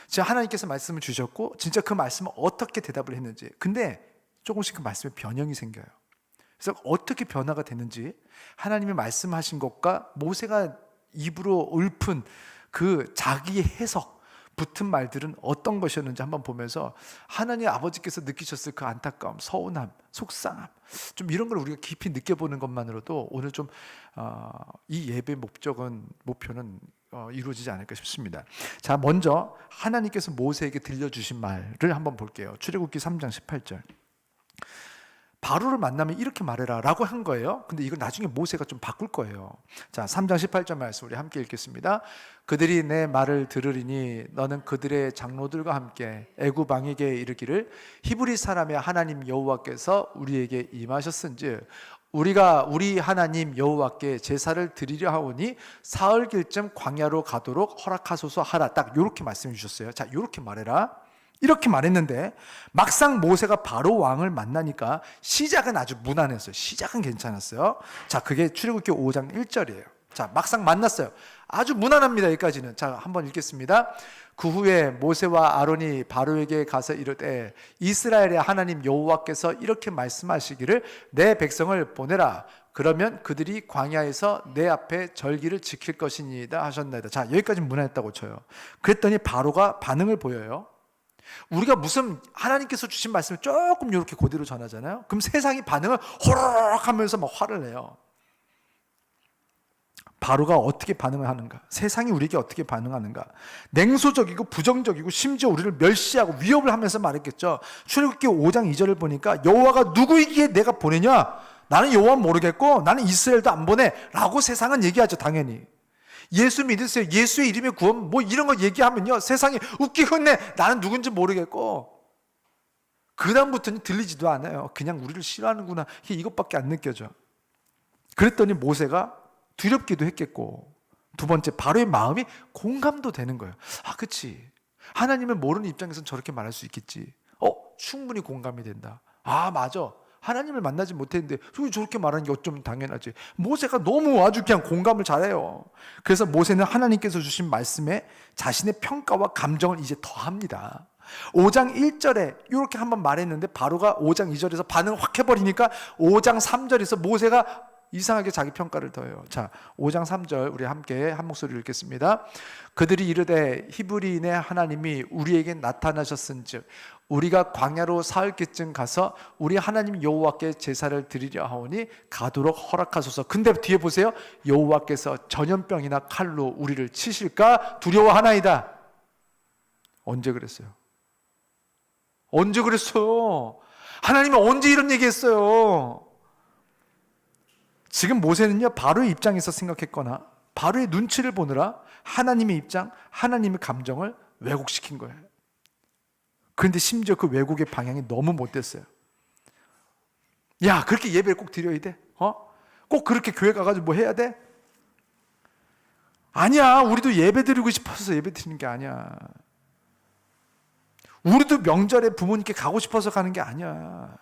진짜 하나님께서 말씀을 주셨고 진짜 그 말씀을 어떻게 대답을 했는지. 근데 조금씩 그 말씀에 변형이 생겨요. 그래서 어떻게 변화가 됐는지, 하나님이 말씀하신 것과 모세가 입으로 읊은 그 자기의 해석, 붙은 말들은 어떤 것이었는지 한번 보면서 하나님 아버지께서 느끼셨을 그 안타까움, 서운함, 속상함, 좀 이런 걸 우리가 깊이 느껴보는 것만으로도 오늘 좀 이 예배 목표는 이루어지지 않을까 싶습니다. 자, 먼저 하나님께서 모세에게 들려주신 말을 한번 볼게요. 출애굽기 3장 18절. 바로를 만나면 이렇게 말해라 라고 한 거예요. 근데 이걸 나중에 모세가 좀 바꿀 거예요. 자, 3장 18절 말씀 우리 함께 읽겠습니다. 그들이 내 말을 들으리니 너는 그들의 장로들과 함께 애굽 왕에게 이르기를 히브리 사람의 하나님 여호와께서 우리에게 임하셨은즉 우리가 우리 하나님 여호와께 제사를 드리려 하오니 사흘길쯤 광야로 가도록 허락하소서 하라. 딱 이렇게 말씀해 주셨어요. 자, 이렇게 말해라. 이렇게 말했는데 막상 모세가 바로 왕을 만나니까 시작은 아주 무난했어요. 시작은 괜찮았어요. 자, 그게 출애굽기 5장 1절이에요. 자, 막상 만났어요. 아주 무난합니다. 여기까지는. 자, 한번 읽겠습니다. 그 후에 모세와 아론이 바로에게 가서 이르되 이스라엘의 하나님 여호와께서 이렇게 말씀하시기를 내 백성을 보내라. 그러면 그들이 광야에서 내 앞에 절기를 지킬 것이니이다 하셨나이다. 자, 여기까지는 무난했다고 쳐요. 그랬더니 바로가 반응을 보여요. 우리가 무슨 하나님께서 주신 말씀을 조금 이렇게 그대로 전하잖아요. 그럼 세상이 반응을 호로록 하면서 막 화를 내요. 바로가 어떻게 반응을 하는가? 세상이 우리에게 어떻게 반응하는가? 냉소적이고 부정적이고 심지어 우리를 멸시하고 위협을 하면서 말했겠죠. 출애굽기 5장 2절을 보니까 여호와가 누구이기에 내가 보내냐? 나는 여호와 모르겠고 나는 이스라엘도 안 보내 라고 세상은 얘기하죠. 당연히 예수 믿으세요, 예수의 이름의 구원, 뭐 이런 거 얘기하면요 세상이 웃기겠네. 나는 누군지 모르겠고 그 다음부터는 들리지도 않아요. 그냥 우리를 싫어하는구나, 이것밖에 안 느껴져. 그랬더니 모세가 두렵기도 했겠고, 두 번째 바로의 마음이 공감도 되는 거예요. 아, 그치, 하나님을 모르는 입장에서는 저렇게 말할 수 있겠지. 충분히 공감이 된다. 아, 맞아, 하나님을 만나지 못했는데 저렇게 말하는 게 어쩌면 당연하지. 모세가 너무 아주 그냥 공감을 잘해요. 그래서 모세는 하나님께서 주신 말씀에 자신의 평가와 감정을 이제 더합니다. 5장 1절에 이렇게 한번 말했는데 바로가 5장 2절에서 반응을 확 해버리니까 5장 3절에서 모세가 이상하게 자기 평가를 더해요. 자, 5장 3절 우리 함께 한 목소리로 읽겠습니다. 그들이 이르되 히브리인의 하나님이 우리에게 나타나셨은즉 우리가 광야로 사흘쯤 가서 우리 하나님 여호와께 제사를 드리려 하오니 가도록 허락하소서. 근데 뒤에 보세요. 여호와께서 전염병이나 칼로 우리를 치실까 두려워하나이다. 언제 그랬어요? 언제 그랬어요? 하나님은 언제 이런 얘기했어요? 지금 모세는요 바로의 입장에서 생각했거나 바로의 눈치를 보느라 하나님의 입장, 하나님의 감정을 왜곡시킨 거예요. 그런데 심지어 그 왜곡의 방향이 너무 못됐어요. 야, 그렇게 예배를 꼭 드려야 돼? 꼭 그렇게 교회 가가지고 뭐 해야 돼? 아니야, 우리도 예배 드리고 싶어서 예배 드리는 게 아니야. 우리도 명절에 부모님께 가고 싶어서 가는 게 아니야.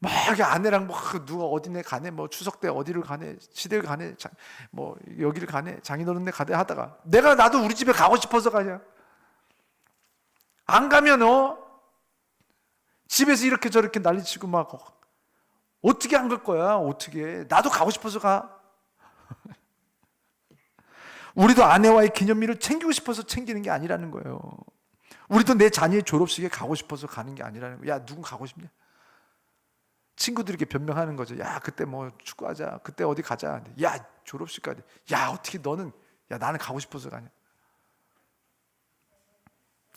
막 아내랑 뭐 누가 어디네 가네, 뭐 추석 때 어디를 가네, 시댁을 가네, 뭐 여기를 가네, 장인어른네 가네 하다가 나도 우리 집에 가고 싶어서 가냐? 안 가면 집에서 이렇게 저렇게 난리치고 막 어떻게 안 갈 거야? 어떻게? 나도 가고 싶어서 가. 우리도 아내와의 기념일을 챙기고 싶어서 챙기는 게 아니라는 거예요. 우리도 내 자녀의 졸업식에 가고 싶어서 가는 게 아니라는 거예요. 야, 누군 가고 싶냐? 친구들에게 변명하는 거죠. 야, 그때 뭐 축구하자, 그때 어디 가자. 야, 졸업식까지. 야, 어떻게 너는, 야, 나는 가고 싶어서 가냐?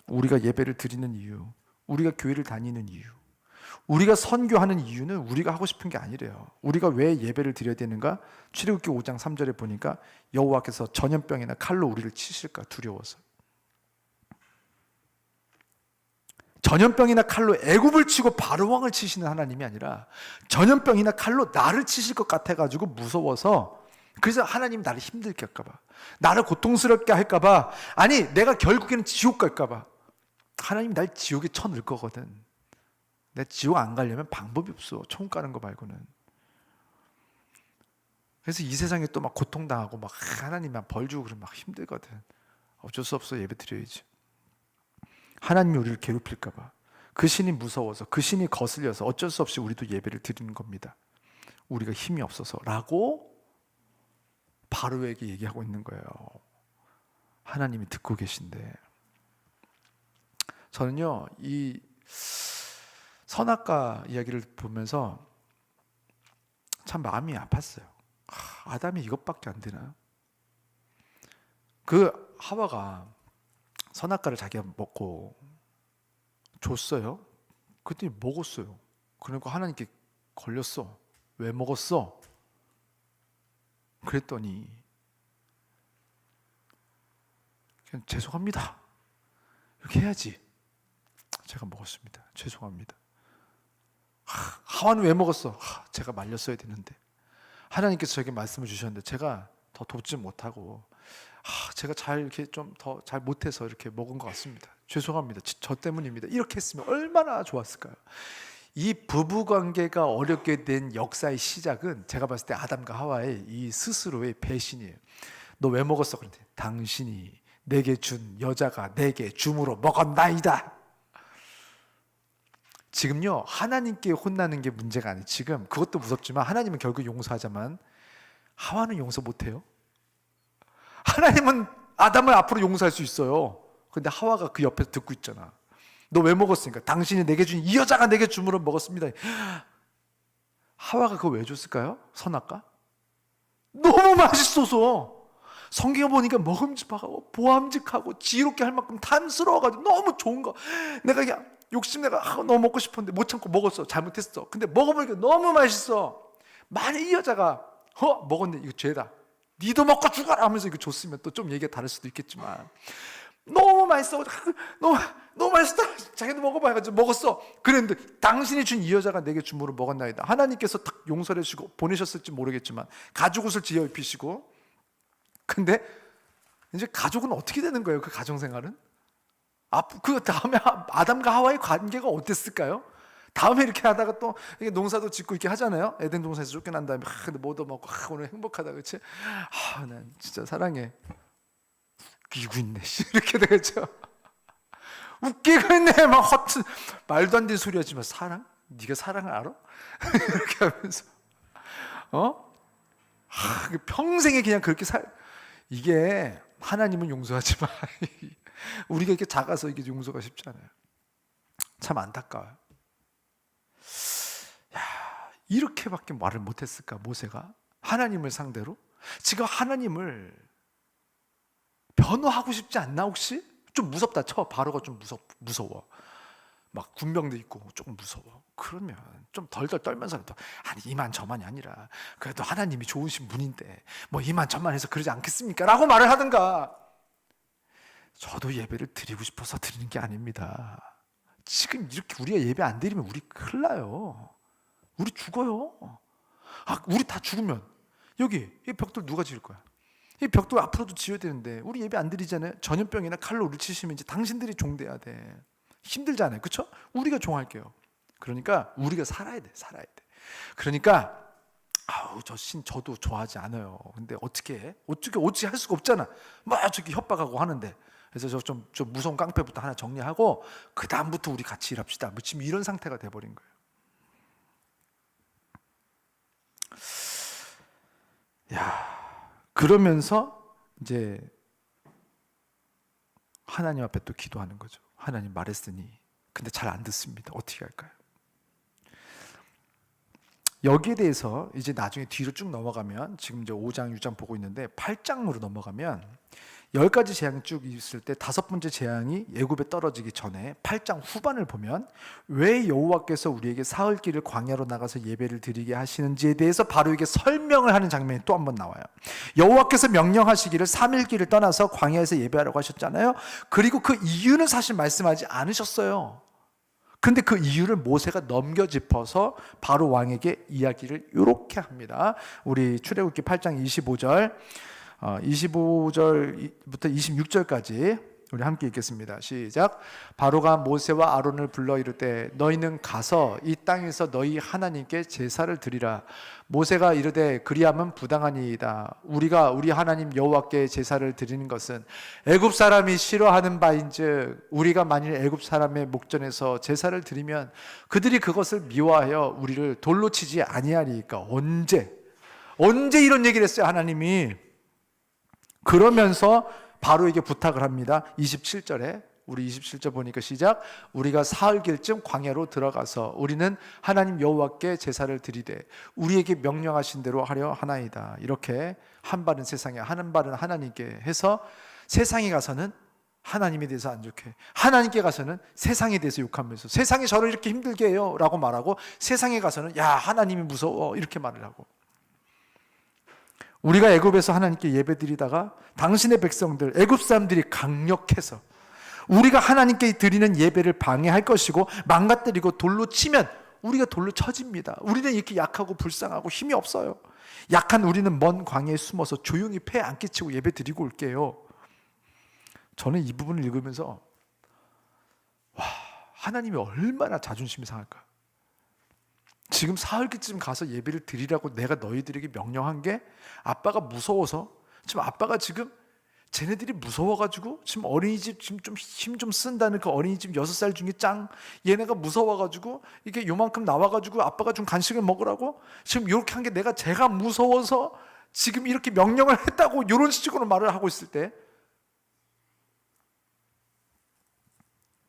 우리가 예배를 드리는 이유, 우리가 교회를 다니는 이유, 우리가 선교하는 이유는 우리가 하고 싶은 게 아니래요. 우리가 왜 예배를 드려야 되는가? 출애굽기 5장 3절에 보니까 여호와께서 전염병이나 칼로 우리를 치실까 두려워서. 전염병이나 칼로 애굽을 치고 바로 왕을 치시는 하나님이 아니라 전염병이나 칼로 나를 치실 것 같아가지고 무서워서, 그래서 하나님 나를 힘들게 할까봐, 나를 고통스럽게 할까봐, 아니 내가 결국에는 지옥 갈까봐 하나님이 날 지옥에 쳐넣을 거거든. 내가 지옥 안 가려면 방법이 없어, 천국 가는 거 말고는. 그래서 이 세상에 또 막 고통당하고 막 하나님만 벌 주고 그러면 막 힘들거든. 어쩔 수 없어, 예배 드려야지. 하나님이 우리를 괴롭힐까봐, 그 신이 무서워서, 그 신이 거슬려서 어쩔 수 없이 우리도 예배를 드리는 겁니다. 우리가 힘이 없어서 라고 바로에게 얘기하고 있는 거예요. 하나님이 듣고 계신데. 저는요 이 선악과 이야기를 보면서 참 마음이 아팠어요. 아담이 이것밖에 안 되나? 그 하와가 선악과를 자기가 먹고 줬어요. 그랬더니 먹었어요. 그러니까 하나님께 걸렸어. 왜 먹었어? 그랬더니 그냥 죄송합니다, 이렇게 해야지. 제가 먹었습니다. 죄송합니다. 하와는 왜 먹었어? 제가 말렸어야 되는데. 하나님께서 저에게 말씀을 주셨는데 제가 더 돕지 못하고 제가 잘 이렇게 좀 더 잘 못해서 이렇게 먹은 것 같습니다. 죄송합니다. 저 때문입니다. 이렇게 했으면 얼마나 좋았을까요? 이 부부 관계가 어렵게 된 역사의 시작은 제가 봤을 때 아담과 하와의 이 스스로의 배신이에요. 너 왜 먹었어? 그런데 당신이 내게 준 여자가 내게 줌으로 먹었나이다. 지금요 하나님께 혼나는 게 문제가 아니에요. 지금 그것도 무섭지만 하나님은 결국 용서하자만 하와는 용서 못해요. 하나님은 아담을 앞으로 용서할 수 있어요. 근데 하와가 그 옆에서 듣고 있잖아. 너 왜 먹었으니까? 당신이 내게 준 이 여자가 내게 줌으로 먹었습니다. 하와가 그거 왜 줬을까요? 선악과? 너무 맛있어서. 성경에 보니까 먹음직하고 보암직하고 지혜롭게 할 만큼 탐스러워가지고 너무 좋은 거, 내가 그냥 욕심내가 너무 먹고 싶었는데 못 참고 먹었어. 잘못했어. 근데 먹어보니까 너무 맛있어. 만약 이 여자가 먹었네, 이거 죄다, 니도 먹고 죽어라 하면서 이거 줬으면 또 좀 얘기가 다를 수도 있겠지만, 너무 맛있어, 너무 맛있다, 자기도 먹어봐 해가지고 먹었어. 그랬는데 당신이 준 이 여자가 내게 줌으로 먹었나이다. 하나님께서 딱 용서를 해주시고 보내셨을지 모르겠지만 가죽 옷을 지어 입히시고. 근데 이제 가족은 어떻게 되는 거예요? 그 가정생활은? 그 다음에 아담과 하와의 관계가 어땠을까요? 다음에 이렇게 하다가 또 농사도 짓고 이렇게 하잖아요. 에덴 동산에서 쫓겨난 다음에 뭐도 먹고 오늘 행복하다, 그렇지? 난 진짜 사랑해. 웃기고 있네 이렇게 되겠죠. 웃기고 있네, 막 허튼 말도 안 되는 소리 하지만 사랑? 네가 사랑을 알아? 이렇게 하면서 평생에 그냥 그렇게 이게 하나님은 용서하지만 우리가 이렇게 작아서 이게 용서가 쉽지 않아요. 참 안타까워요. 이렇게밖에 말을 못했을까 모세가 하나님을 상대로? 지금 하나님을 변호하고 싶지 않나 혹시? 좀 무섭다 쳐. 바로가 좀 무서워. 막 군병도 있고 조금 무서워. 그러면 좀 덜덜 떨면서라도 아니 이만저만이 아니라 그래도 하나님이 좋으신 분인데 뭐 이만저만 해서 그러지 않겠습니까? 라고 말을 하든가. 저도 예배를 드리고 싶어서 드리는 게 아닙니다. 지금 이렇게 우리가 예배 안 드리면 우리 큰일 나요. 우리 죽어요. 우리 다 죽으면 여기 이 벽돌 누가 지을 거야? 이 벽돌 앞으로도 지어야 되는데 우리 예배 안 드리잖아요. 전염병이나 칼로 우리 치시면 이제 당신들이 종돼야 돼. 힘들잖아요, 그렇죠? 우리가 종할게요. 그러니까 우리가 살아야 돼. 그러니까 저 신 저도 좋아하지 않아요. 근데 어떻게 할 수가 없잖아. 막 저기 협박하고 하는데. 그래서 좀 무서운 깡패부터 하나 정리하고 그 다음부터 우리 같이 일합시다. 지금 이런 상태가 돼버린 거예요. 그러면서 이제 하나님 앞에 또 기도하는 거죠. 하나님 말했으니 근데 잘 안 듣습니다. 어떻게 할까요? 여기에 대해서 이제 나중에 뒤로 쭉 넘어가면 지금 이제 5장, 6장 보고 있는데 8장으로 넘어가면 10가지 재앙이 쭉 있을 때 5번째 재앙이 애굽에 떨어지기 전에 8장 후반을 보면 왜 여호와께서 우리에게 사흘 길을 광야로 나가서 예배를 드리게 하시는지에 대해서 바로 이게 설명을 하는 장면이 또 한 번 나와요. 여호와께서 명령하시기를 3일 길을 떠나서 광야에서 예배하라고 하셨잖아요. 그리고 그 이유는 사실 말씀하지 않으셨어요. 근데 그 이유를 모세가 넘겨 짚어서 바로 왕에게 이야기를 이렇게 합니다. 우리 출애굽기 8장 25절 25절부터 26절까지 우리 함께 읽겠습니다. 시작. 바로가 모세와 아론을 불러 이르되 너희는 가서 이 땅에서 너희 하나님께 제사를 드리라. 모세가 이르되 그리하면 부당하니이다. 우리가 우리 하나님 여호와께 제사를 드리는 것은 애굽 사람이 싫어하는 바인즉 우리가 만일 애굽 사람의 목전에서 제사를 드리면 그들이 그것을 미워하여 우리를 돌로 치지 아니하리이까. 언제 이런 얘기를 했어요 하나님이. 그러면서 바로에게 부탁을 합니다. 27절에 우리 27절 보니까 시작. 우리가 사흘길쯤 광야로 들어가서 우리는 하나님 여호와께 제사를 드리되 우리에게 명령하신 대로 하려 하나이다. 이렇게 한 발은 세상에 한 발은 하나님께 해서 세상에 가서는 하나님에 대해서 안 좋게, 하나님께 가서는 세상에 대해서 욕하면서 세상이 저를 이렇게 힘들게 해요 라고 말하고, 세상에 가서는 야 하나님이 무서워 이렇게 말을 하고, 우리가 애굽에서 하나님께 예배드리다가 당신의 백성들 애굽 사람들이 강력해서 우리가 하나님께 드리는 예배를 방해할 것이고 망가뜨리고 돌로 치면 우리가 돌로 쳐집니다. 우리는 이렇게 약하고 불쌍하고 힘이 없어요. 약한 우리는 먼 광야에 숨어서 조용히 폐 안 끼치고 예배 드리고 올게요. 저는 이 부분을 읽으면서 와, 하나님이 얼마나 자존심이 상할까. 지금 사흘기쯤 가서 예배를 드리라고 내가 너희들에게 명령한 게 아빠가 무서워서, 지금 아빠가 지금 쟤네들이 무서워가지고 지금 어린이집 지금 좀 힘 좀 쓴다는 그 어린이집 6살 중에 짱 얘네가 무서워가지고 이게 요만큼 나와가지고 아빠가 좀 간식을 먹으라고 지금 이렇게 한 게 내가 제가 무서워서 지금 이렇게 명령을 했다고 이런 식으로 말을 하고 있을 때,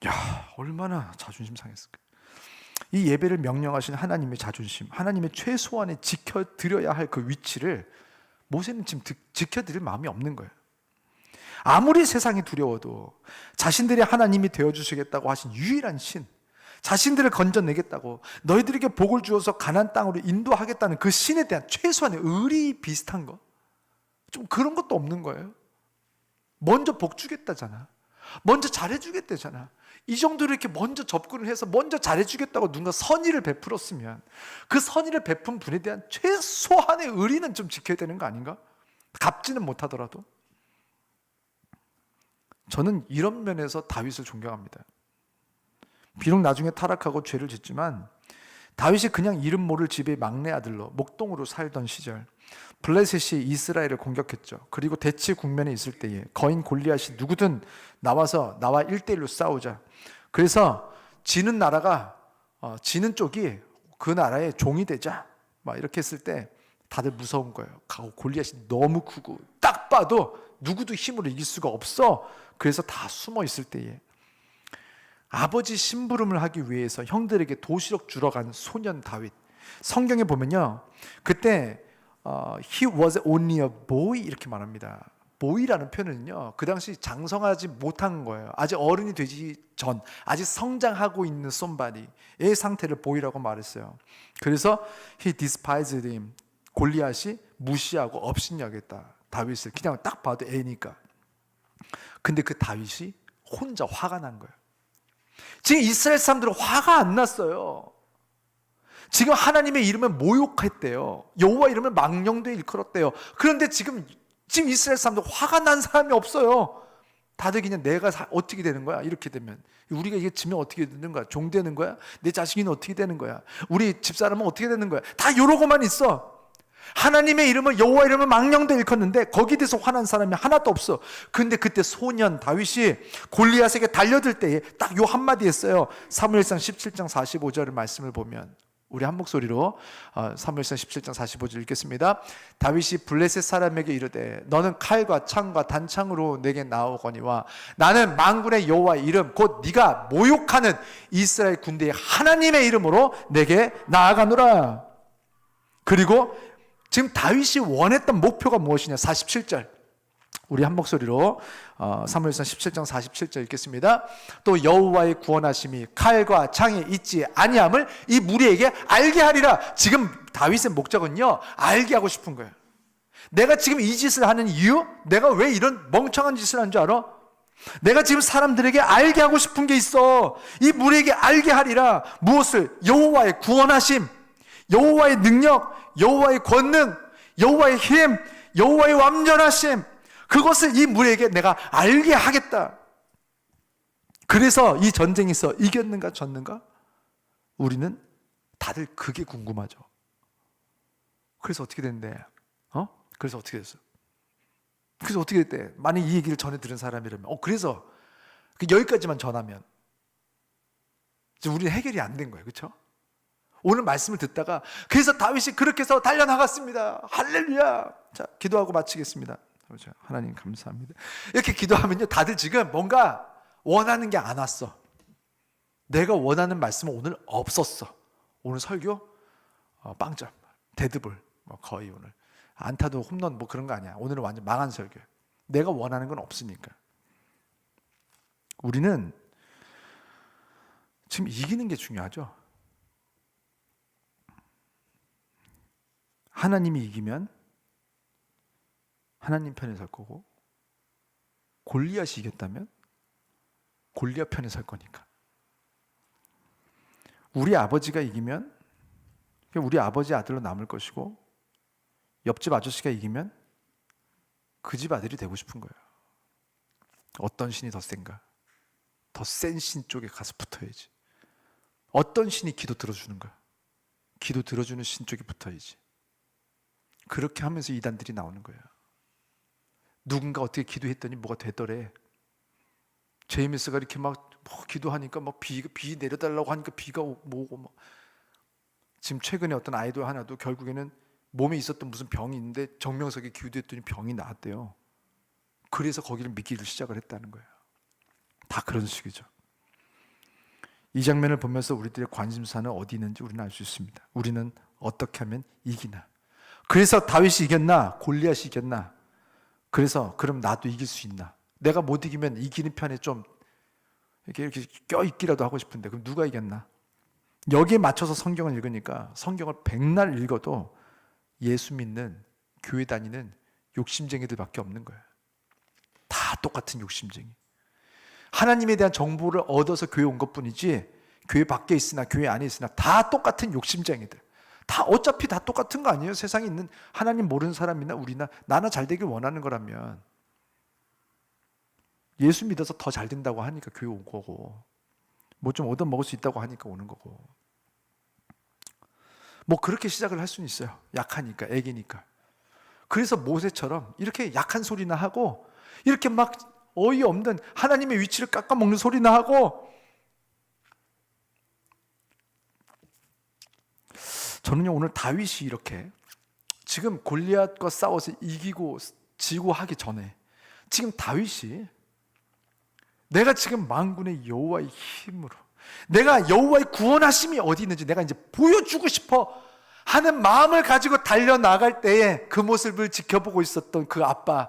야 얼마나 자존심 상했을까. 이 예배를 명령하신 하나님의 자존심, 하나님의 최소한의 지켜드려야 할 그 위치를 모세는 지금 지켜드릴 마음이 없는 거예요. 아무리 세상이 두려워도 자신들의 하나님이 되어주시겠다고 하신 유일한 신, 자신들을 건져내겠다고 너희들에게 복을 주어서 가나안 땅으로 인도하겠다는 그 신에 대한 최소한의 의리 비슷한 거, 좀 그런 것도 없는 거예요. 먼저 복 주겠다잖아, 먼저 잘해주겠다잖아. 이 정도로 이렇게 먼저 접근을 해서 먼저 잘해주겠다고 누군가 선의를 베풀었으면 그 선의를 베푼 분에 대한 최소한의 의리는 좀 지켜야 되는 거 아닌가? 갚지는 못하더라도. 저는 이런 면에서 다윗을 존경합니다. 비록 나중에 타락하고 죄를 짓지만 다윗이 그냥 이름 모를 집의 막내 아들로 목동으로 살던 시절 블레셋이 이스라엘을 공격했죠. 그리고 대치 국면에 있을 때에 거인 골리앗이 누구든 나와 1대1로 싸우자. 그래서 지는 나라가 지는 쪽이 그 나라의 종이 되자 막 이렇게 했을 때 다들 무서운 거예요. 골리앗이 너무 크고 딱 봐도 누구도 힘으로 이길 수가 없어. 그래서 다 숨어 있을 때에 아버지 심부름을 하기 위해서 형들에게 도시락 주러 간 소년 다윗, 성경에 보면요 그때 he was only a boy 이렇게 말합니다. boy라는 표현은요 그 당시 장성하지 못한 거예요. 아직 어른이 되지 전, 아직 성장하고 있는 somebody의 상태를 boy라고 말했어요. 그래서 he despised him, 골리앗이 무시하고 업신여겼다 다윗을. 그냥 딱 봐도 애니까. 근데 그 다윗이 혼자 화가 난 거예요. 지금 이스라엘 사람들은 화가 안 났어요. 지금 하나님의 이름을 모욕했대요. 여호와 이름을 망령되이 일컬었대요. 그런데 지금 이스라엘 사람들 화가 난 사람이 없어요. 다들 그냥 내가 어떻게 되는 거야? 이렇게 되면 우리가 이게 지면 어떻게 되는 거야? 종 되는 거야? 내 자식이는 어떻게 되는 거야? 우리 집사람은 어떻게 되는 거야? 다 이러고만 있어. 하나님의 이름을, 여호와 이름을 망령되이 일컫는데 거기에 대해서 화난 사람이 하나도 없어. 근데 그때 소년 다윗이 골리앗에게 달려들 때에 딱 요 한마디 했어요. 사무엘상 17장 45절의 말씀을 보면 우리 한 목소리로 사무엘상 17장 45절 읽겠습니다. 다윗이 블레셋 사람에게 이르되 너는 칼과 창과 단창으로 내게 나오거니와 나는 만군의 여호와의 이름 곧 네가 모욕하는 이스라엘 군대의 하나님의 이름으로 내게 나아가노라. 그리고 지금 다윗이 원했던 목표가 무엇이냐? 47절 우리 한 목소리로 사무엘상 17장 47절 읽겠습니다. 또 여호와의 구원하심이 칼과 창에 있지 아니함을 이 무리에게 알게 하리라. 지금 다윗의 목적은요 알게 하고 싶은 거예요. 내가 지금 이 짓을 하는 이유, 내가 왜 이런 멍청한 짓을 한 줄 알아? 내가 지금 사람들에게 알게 하고 싶은 게 있어. 이 무리에게 알게 하리라. 무엇을? 여호와의 구원하심, 여호와의 능력, 여호와의 권능, 여호와의 힘, 여호와의 완전하심, 그것을 이 무리에게 내가 알게 하겠다. 그래서 이 전쟁에서 이겼는가 졌는가? 우리는 다들 그게 궁금하죠. 그래서 어떻게 됐는데? 그래서 어떻게 됐어? 그래서 어떻게 됐대? 만약 이 얘기를 전해 들은 사람이라면, 그래서 여기까지만 전하면 우리는 해결이 안 된 거예요, 그렇죠? 오늘 말씀을 듣다가 그래서 다윗이 그렇게 해서 달려나갔습니다. 할렐루야. 자, 기도하고 마치겠습니다. 하나님 감사합니다. 이렇게 기도하면요, 다들 지금 뭔가 원하는 게 안 왔어. 내가 원하는 말씀은 오늘 없었어. 오늘 설교 빵점, 데드볼, 거의 오늘 안타도 홈런 그런 거 아니야. 오늘은 완전 망한 설교. 내가 원하는 건 없으니까. 우리는 지금 이기는 게 중요하죠. 하나님이 이기면 하나님 편에 설 거고, 골리앗이 이겼다면 골리앗 편에 설 거니까. 우리 아버지가 이기면 우리 아버지 아들로 남을 것이고, 옆집 아저씨가 이기면 그 집 아들이 되고 싶은 거예요. 어떤 신이 더 센가? 더 센 신 쪽에 가서 붙어야지. 어떤 신이 기도 들어주는가? 기도 들어주는 신 쪽에 붙어야지. 그렇게 하면서 이단들이 나오는 거예요. 누군가 어떻게 기도했더니 뭐가 되더래. 제이미스가 이렇게 막 기도하니까 막 비 내려달라고 하니까 비가 오고 막. 지금 최근에 어떤 아이돌 하나도 결국에는 몸에 있었던 무슨 병이 있는데 정명석에 기도했더니 병이 나았대요. 그래서 거기를 믿기를 시작을 했다는 거예요. 다 그런 식이죠. 이 장면을 보면서 우리들의 관심사는 어디 있는지 우리는 알 수 있습니다. 우리는 어떻게 하면 이기나? 그래서 다윗이 이겼나? 골리앗이 이겼나? 그래서 그럼 나도 이길 수 있나? 내가 못 이기면 이기는 편에 좀 이렇게 껴있기라도 하고 싶은데 그럼 누가 이겼나? 여기에 맞춰서 성경을 읽으니까 성경을 백날 읽어도 예수 믿는, 교회 다니는 욕심쟁이들밖에 없는 거예요. 다 똑같은 욕심쟁이. 하나님에 대한 정보를 얻어서 교회 온 것뿐이지 교회 밖에 있으나 교회 안에 있으나 다 똑같은 욕심쟁이들. 다 어차피 다 똑같은 거 아니에요? 세상에 있는 하나님 모르는 사람이나 우리나 나나 잘 되길 원하는 거라면 예수 믿어서 더 잘 된다고 하니까 교회 온 거고, 뭐 좀 얻어먹을 수 있다고 하니까 오는 거고, 뭐 그렇게 시작을 할 수는 있어요. 약하니까, 애기니까. 그래서 모세처럼 이렇게 약한 소리나 하고 이렇게 막 어이없는 하나님의 위치를 깎아먹는 소리나 하고. 저는요, 오늘 다윗이 이렇게 지금 골리앗과 싸워서 이기고 지고 하기 전에 지금 다윗이 내가 지금 만군의 여호와의 힘으로, 내가 여호와의 구원하심이 어디 있는지 내가 이제 보여주고 싶어 하는 마음을 가지고 달려나갈 때에 그 모습을 지켜보고 있었던 그 아빠의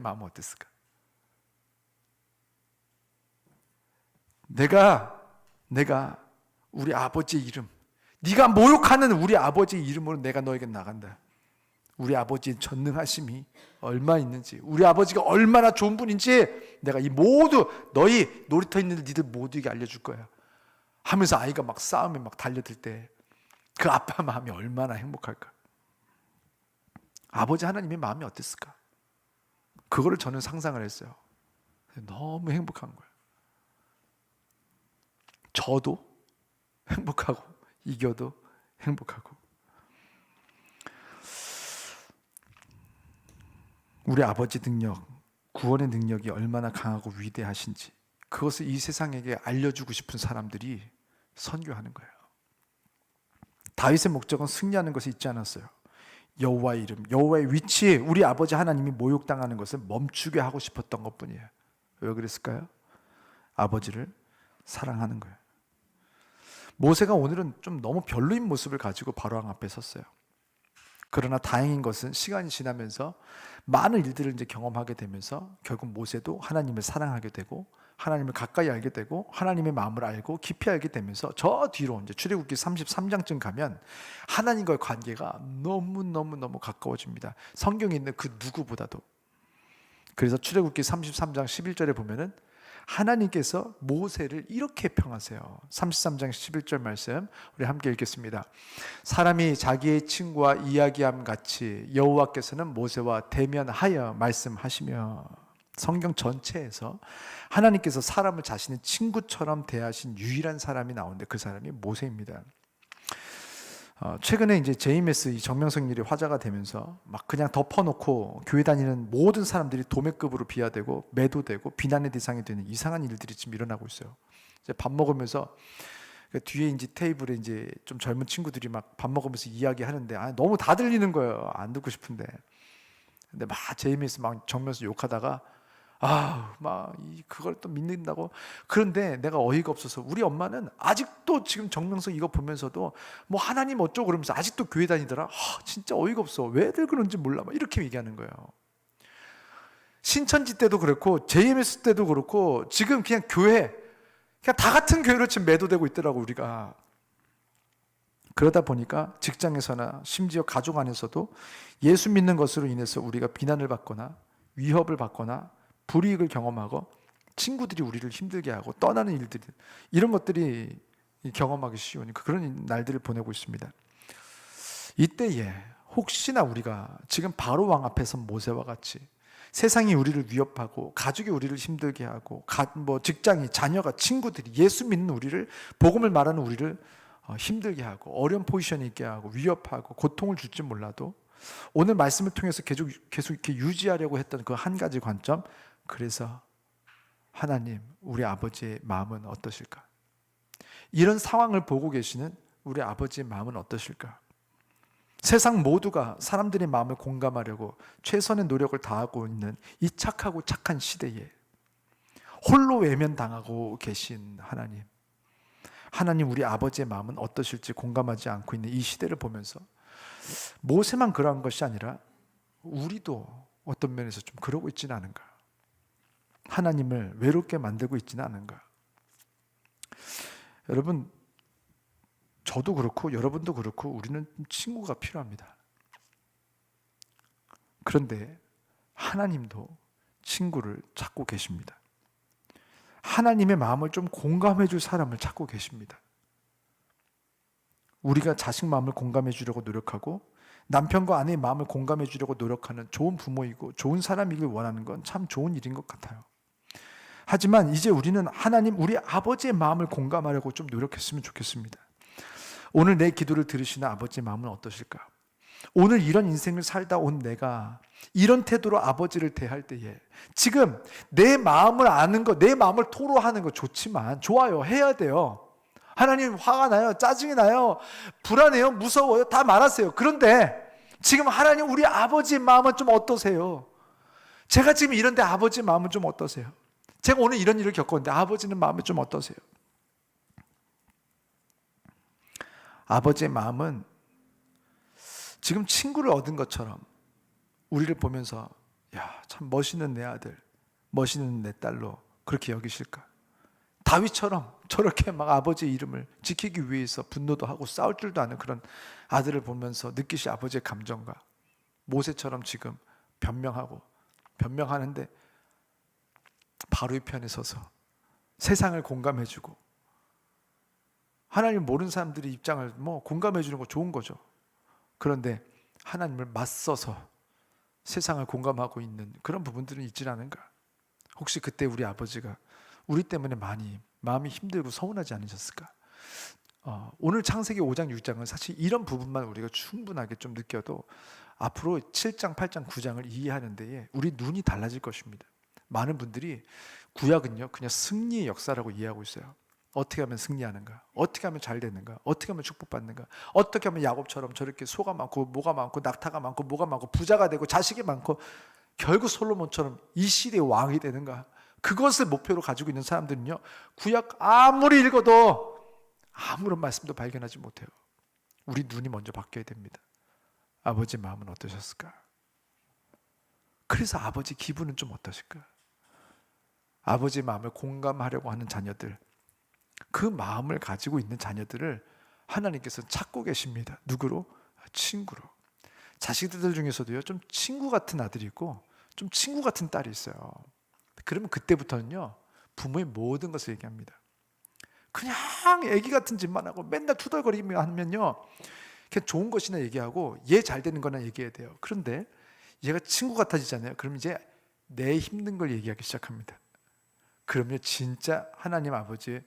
마음은 어땠을까? 내가 우리 아버지의 이름, 네가 모욕하는 우리 아버지의 이름으로 내가 너에게 나간다. 우리 아버지의 전능하심이 얼마 있는지, 우리 아버지가 얼마나 좋은 분인지 내가 이 모두 너희 놀이터 있는 니들 모두에게 알려줄 거야 하면서 아이가 막 싸움에 막 달려들 때 그 아빠 마음이 얼마나 행복할까? 아버지 하나님의 마음이 어땠을까? 그거를 저는 상상을 했어요. 너무 행복한 거예요. 저도 행복하고 이겨도 행복하고. 우리 아버지 능력, 구원의 능력이 얼마나 강하고 위대하신지 그것을 이 세상에게 알려주고 싶은 사람들이 선교하는 거예요. 다윗의 목적은 승리하는 것이 있지 않았어요. 여호와의 이름, 여호와의 위치, 우리 아버지 하나님이 모욕당하는 것을 멈추게 하고 싶었던 것뿐이에요. 왜 그랬을까요? 아버지를 사랑하는 거예요. 모세가 오늘은 좀 너무 별로인 모습을 가지고 바로왕 앞에 섰어요. 그러나 다행인 것은 시간이 지나면서 많은 일들을 이제 경험하게 되면서 결국 모세도 하나님을 사랑하게 되고 하나님을 가까이 알게 되고 하나님의 마음을 알고 깊이 알게 되면서 저 뒤로 이제 출애굽기 33장쯤 가면 하나님과의 관계가 너무 가까워집니다. 성경에 있는 그 누구보다도. 그래서 출애굽기 33장 11절에 보면은 하나님께서 모세를 이렇게 평하세요. 33장 11절 말씀 우리 함께 읽겠습니다. 사람이 자기의 친구와 이야기함 같이 여호와께서는 모세와 대면하여 말씀하시며, 성경 전체에서 하나님께서 사람을 자신의 친구처럼 대하신 유일한 사람이 나오는데 그 사람이 모세입니다. 최근에 이제 JMS 이 정명석 일이 화제가 되면서 막 그냥 덮어놓고 교회 다니는 모든 사람들이 도매급으로 비하되고 매도되고 비난의 대상이 되는 이상한 일들이 지금 일어나고 있어요. 이제 밥 먹으면서 그 뒤에 이제 테이블에 이제 좀 젊은 친구들이 막 밥 먹으면서 이야기하는데 너무 다 들리는 거예요. 안 듣고 싶은데. 근데 막 JMS 막 정면에서 욕하다가 그걸 또 믿는다고. 그런데 내가 어이가 없어서 우리 엄마는 아직도 지금 정명석 이거 보면서도 뭐 하나님 어쩌고 그러면서 아직도 교회 다니더라. 진짜 어이가 없어. 왜들 그런지 몰라. 막 이렇게 얘기하는 거예요. 신천지 때도 그렇고 JMS 때도 그렇고 지금 그냥 교회 그냥 다 같은 교회로 지금 매도되고 있더라고 우리가. 그러다 보니까 직장에서나 심지어 가족 안에서도 예수 믿는 것으로 인해서 우리가 비난을 받거나 위협을 받거나 불이익을 경험하고 친구들이 우리를 힘들게 하고 떠나는 일들이, 이런 것들이 경험하기 쉬운 그런 날들을 보내고 있습니다. 이때에 혹시나 우리가 지금 바로 왕 앞에 선 모세와 같이 세상이 우리를 위협하고 가족이 우리를 힘들게 하고 직장이, 자녀가, 친구들이 예수 믿는 우리를, 복음을 말하는 우리를 힘들게 하고 어려운 포지션에 있게 하고 위협하고 고통을 줄지 몰라도 오늘 말씀을 통해서 계속 이렇게 유지하려고 했던 그 한 가지 관점, 그래서 하나님, 우리 아버지의 마음은 어떠실까? 이런 상황을 보고 계시는 우리 아버지의 마음은 어떠실까? 세상 모두가 사람들의 마음을 공감하려고 최선의 노력을 다하고 있는 이 착하고 착한 시대에 홀로 외면당하고 계신 하나님 우리 아버지의 마음은 어떠실지 공감하지 않고 있는 이 시대를 보면서 모세만 그러한 것이 아니라 우리도 어떤 면에서 좀 그러고 있지는 않은가? 하나님을 외롭게 만들고 있지는 않은가? 여러분, 저도 그렇고 여러분도 그렇고 우리는 친구가 필요합니다. 그런데 하나님도 친구를 찾고 계십니다. 하나님의 마음을 좀 공감해 줄 사람을 찾고 계십니다. 우리가 자식 마음을 공감해 주려고 노력하고 남편과 아내의 마음을 공감해 주려고 노력하는 좋은 부모이고 좋은 사람이길 원하는 건 참 좋은 일인 것 같아요. 하지만 이제 우리는 하나님, 우리 아버지의 마음을 공감하려고 좀 노력했으면 좋겠습니다. 오늘 내 기도를 들으시는 아버지의 마음은 어떠실까? 오늘 이런 인생을 살다 온 내가 이런 태도로 아버지를 대할 때에 지금 내 마음을 아는 것, 내 마음을 토로하는 거 좋지만, 좋아요, 해야 돼요. 하나님, 화가 나요, 짜증이 나요, 불안해요, 무서워요, 다 말하세요. 그런데 지금 하나님, 우리 아버지의 마음은 좀 어떠세요? 제가 지금 이런데 아버지의 마음은 좀 어떠세요? 제가 오늘 이런 일을 겪었는데 아버지는 마음이 좀 어떠세요? 아버지의 마음은 지금 친구를 얻은 것처럼 우리를 보면서 참 멋있는 내 아들, 멋있는 내 딸로 그렇게 여기실까? 다윗처럼 저렇게 막 아버지의 이름을 지키기 위해서 분노도 하고 싸울 줄도 아는 그런 아들을 보면서 느끼실 아버지의 감정과, 모세처럼 지금 변명하는데 바로의 편에 서서 세상을 공감해주고, 하나님 모르는 사람들의 입장을 공감해주는 거 좋은 거죠. 그런데 하나님을 맞서서 세상을 공감하고 있는 그런 부분들은 있지 않은가? 혹시 그때 우리 아버지가 우리 때문에 많이 마음이 힘들고 서운하지 않으셨을까? 오늘 창세기 5장 6장은 사실 이런 부분만 우리가 충분하게 좀 느껴도 앞으로 7장, 8장, 9장을 이해하는 데에 우리 눈이 달라질 것입니다. 많은 분들이 구약은요 그냥 승리의 역사라고 이해하고 있어요. 어떻게 하면 승리하는가? 어떻게 하면 잘 되는가? 어떻게 하면 축복받는가? 어떻게 하면 야곱처럼 저렇게 소가 많고 뭐가 많고 낙타가 많고 뭐가 많고 부자가 되고 자식이 많고 결국 솔로몬처럼 이 시대의 왕이 되는가? 그것을 목표로 가지고 있는 사람들은요 구약 아무리 읽어도 아무런 말씀도 발견하지 못해요. 우리 눈이 먼저 바뀌어야 됩니다. 아버지 마음은 어떠셨을까? 그래서 아버지 기분은 좀 어떠실까? 아버지 마음을 공감하려고 하는 자녀들, 그 마음을 가지고 있는 자녀들을 하나님께서 찾고 계십니다. 누구로? 친구로. 자식들 중에서도요 좀 친구 같은 아들이 있고 좀 친구 같은 딸이 있어요. 그러면 그때부터는요, 부모의 모든 것을 얘기합니다. 그냥 애기 같은 짓만 하고 맨날 투덜거리며 하면요, 그냥 좋은 것이나 얘기하고 얘 잘 되는 거나 얘기해야 돼요. 그런데 얘가 친구 같아지잖아요. 그럼 이제 내 힘든 걸 얘기하기 시작합니다. 그러면 진짜 하나님 아버지의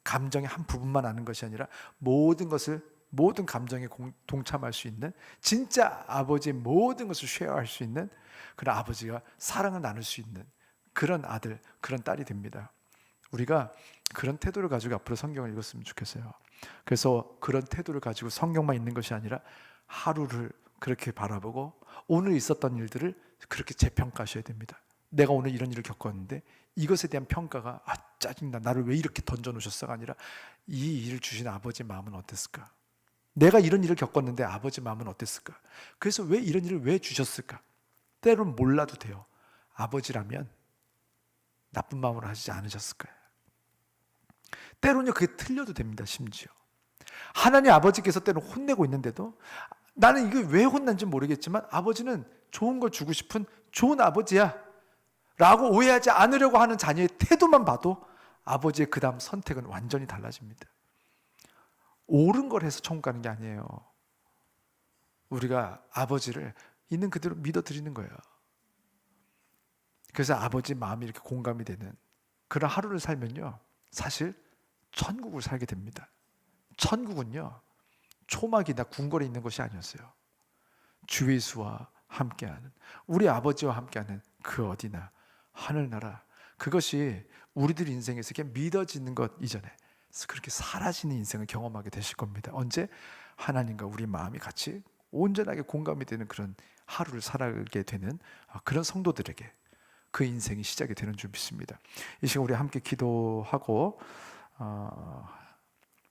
감정의 한 부분만 아는 것이 아니라 모든 것을, 모든 감정에 동참할 수 있는, 진짜 아버지의 모든 것을 쉐어할 수 있는 그런 아버지가 사랑을 나눌 수 있는 그런 아들, 그런 딸이 됩니다. 우리가 그런 태도를 가지고 앞으로 성경을 읽었으면 좋겠어요. 그래서 그런 태도를 가지고 성경만 읽는 것이 아니라 하루를 그렇게 바라보고 오늘 있었던 일들을 그렇게 재평가하셔야 됩니다. 내가 오늘 이런 일을 겪었는데 이것에 대한 평가가 짜증나, 나를 왜 이렇게 던져놓으셨어가 아니라 이 일을 주신 아버지의 마음은 어땠을까? 내가 이런 일을 겪었는데 아버지 마음은 어땠을까? 그래서 왜 이런 일을 왜 주셨을까? 때로는 몰라도 돼요. 아버지라면 나쁜 마음으로 하시지 않으셨을 거예요. 때로는요, 그게 틀려도 됩니다. 심지어 하나님 아버지께서 때로는 혼내고 있는데도 나는 이게 왜 혼난지 모르겠지만 아버지는 좋은 걸 주고 싶은 좋은 아버지야 라고 오해하지 않으려고 하는 자녀의 태도만 봐도 아버지의 그 다음 선택은 완전히 달라집니다. 옳은 걸 해서 천국 가는 게 아니에요. 우리가 아버지를 있는 그대로 믿어드리는 거예요. 그래서 아버지 마음이 이렇게 공감이 되는 그런 하루를 살면요, 사실 천국을 살게 됩니다. 천국은요, 초막이나 궁궐에 있는 것이 아니었어요. 주 예수와 함께하는, 우리 아버지와 함께하는 그 어디나 하늘나라, 그것이 우리들 인생에서 그냥 믿어지는 것 이전에 그렇게 사라지는 인생을 경험하게 되실 겁니다. 언제? 하나님과 우리 마음이 같이 온전하게 공감이 되는 그런 하루를 살아가게 되는 그런 성도들에게 그 인생이 시작이 되는 줄 믿습니다. 이 시간 우리 함께 기도하고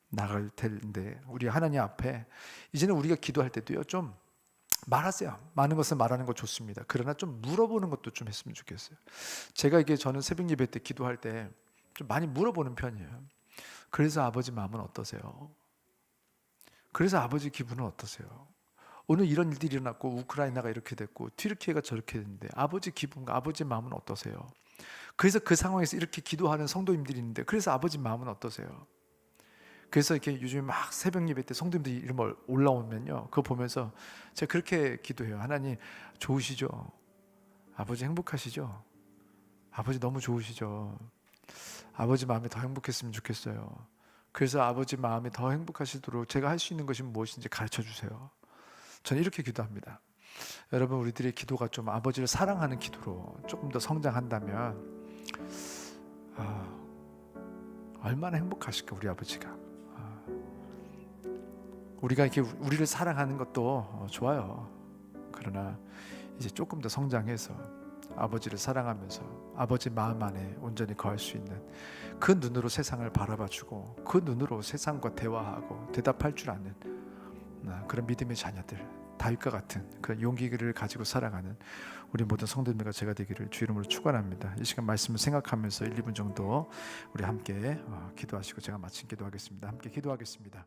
나갈 텐데, 우리 하나님 앞에 이제는 우리가 기도할 때도요, 좀 말하세요. 많은 것을 말하는 거 좋습니다. 그러나 좀 물어보는 것도 좀 했으면 좋겠어요. 제가 저는 새벽 예배 때 기도할 때 좀 많이 물어보는 편이에요. 그래서 아버지 마음은 어떠세요? 그래서 아버지 기분은 어떠세요? 오늘 이런 일들이 일어났고 우크라이나가 이렇게 됐고 튀르키예가 저렇게 됐는데 아버지 기분과 아버지 마음은 어떠세요? 그래서 그 상황에서 이렇게 기도하는 성도님들이 있는데 그래서 아버지 마음은 어떠세요? 그래서 이렇게 요즘에 막 새벽 예배 때 성도님들이 이런 올라오면요, 그거 보면서 제가 그렇게 기도해요. 하나님 좋으시죠? 아버지 행복하시죠? 아버지 너무 좋으시죠? 아버지 마음이 더 행복했으면 좋겠어요. 그래서 아버지 마음이 더 행복하시도록 제가 할 수 있는 것이 무엇인지 가르쳐 주세요. 저는 이렇게 기도합니다. 여러분, 우리들의 기도가 좀 아버지를 사랑하는 기도로 조금 더 성장한다면 얼마나 행복하실까, 우리 아버지가. 우리가 이렇게 우리를 사랑하는 것도 좋아요. 그러나 이제 조금 더 성장해서 아버지를 사랑하면서 아버지 마음 안에 온전히 거할 수 있는 그 눈으로 세상을 바라봐주고 그 눈으로 세상과 대화하고 대답할 줄 아는 그런 믿음의 자녀들, 다윗과 같은 그런 용기를 가지고 살아가는 우리 모든 성도님과 제가 되기를 주 이름으로 축원합니다. 이 시간 말씀을 생각하면서 1, 2분 정도 우리 함께 기도하시고 제가 마친 기도하겠습니다. 함께 기도하겠습니다.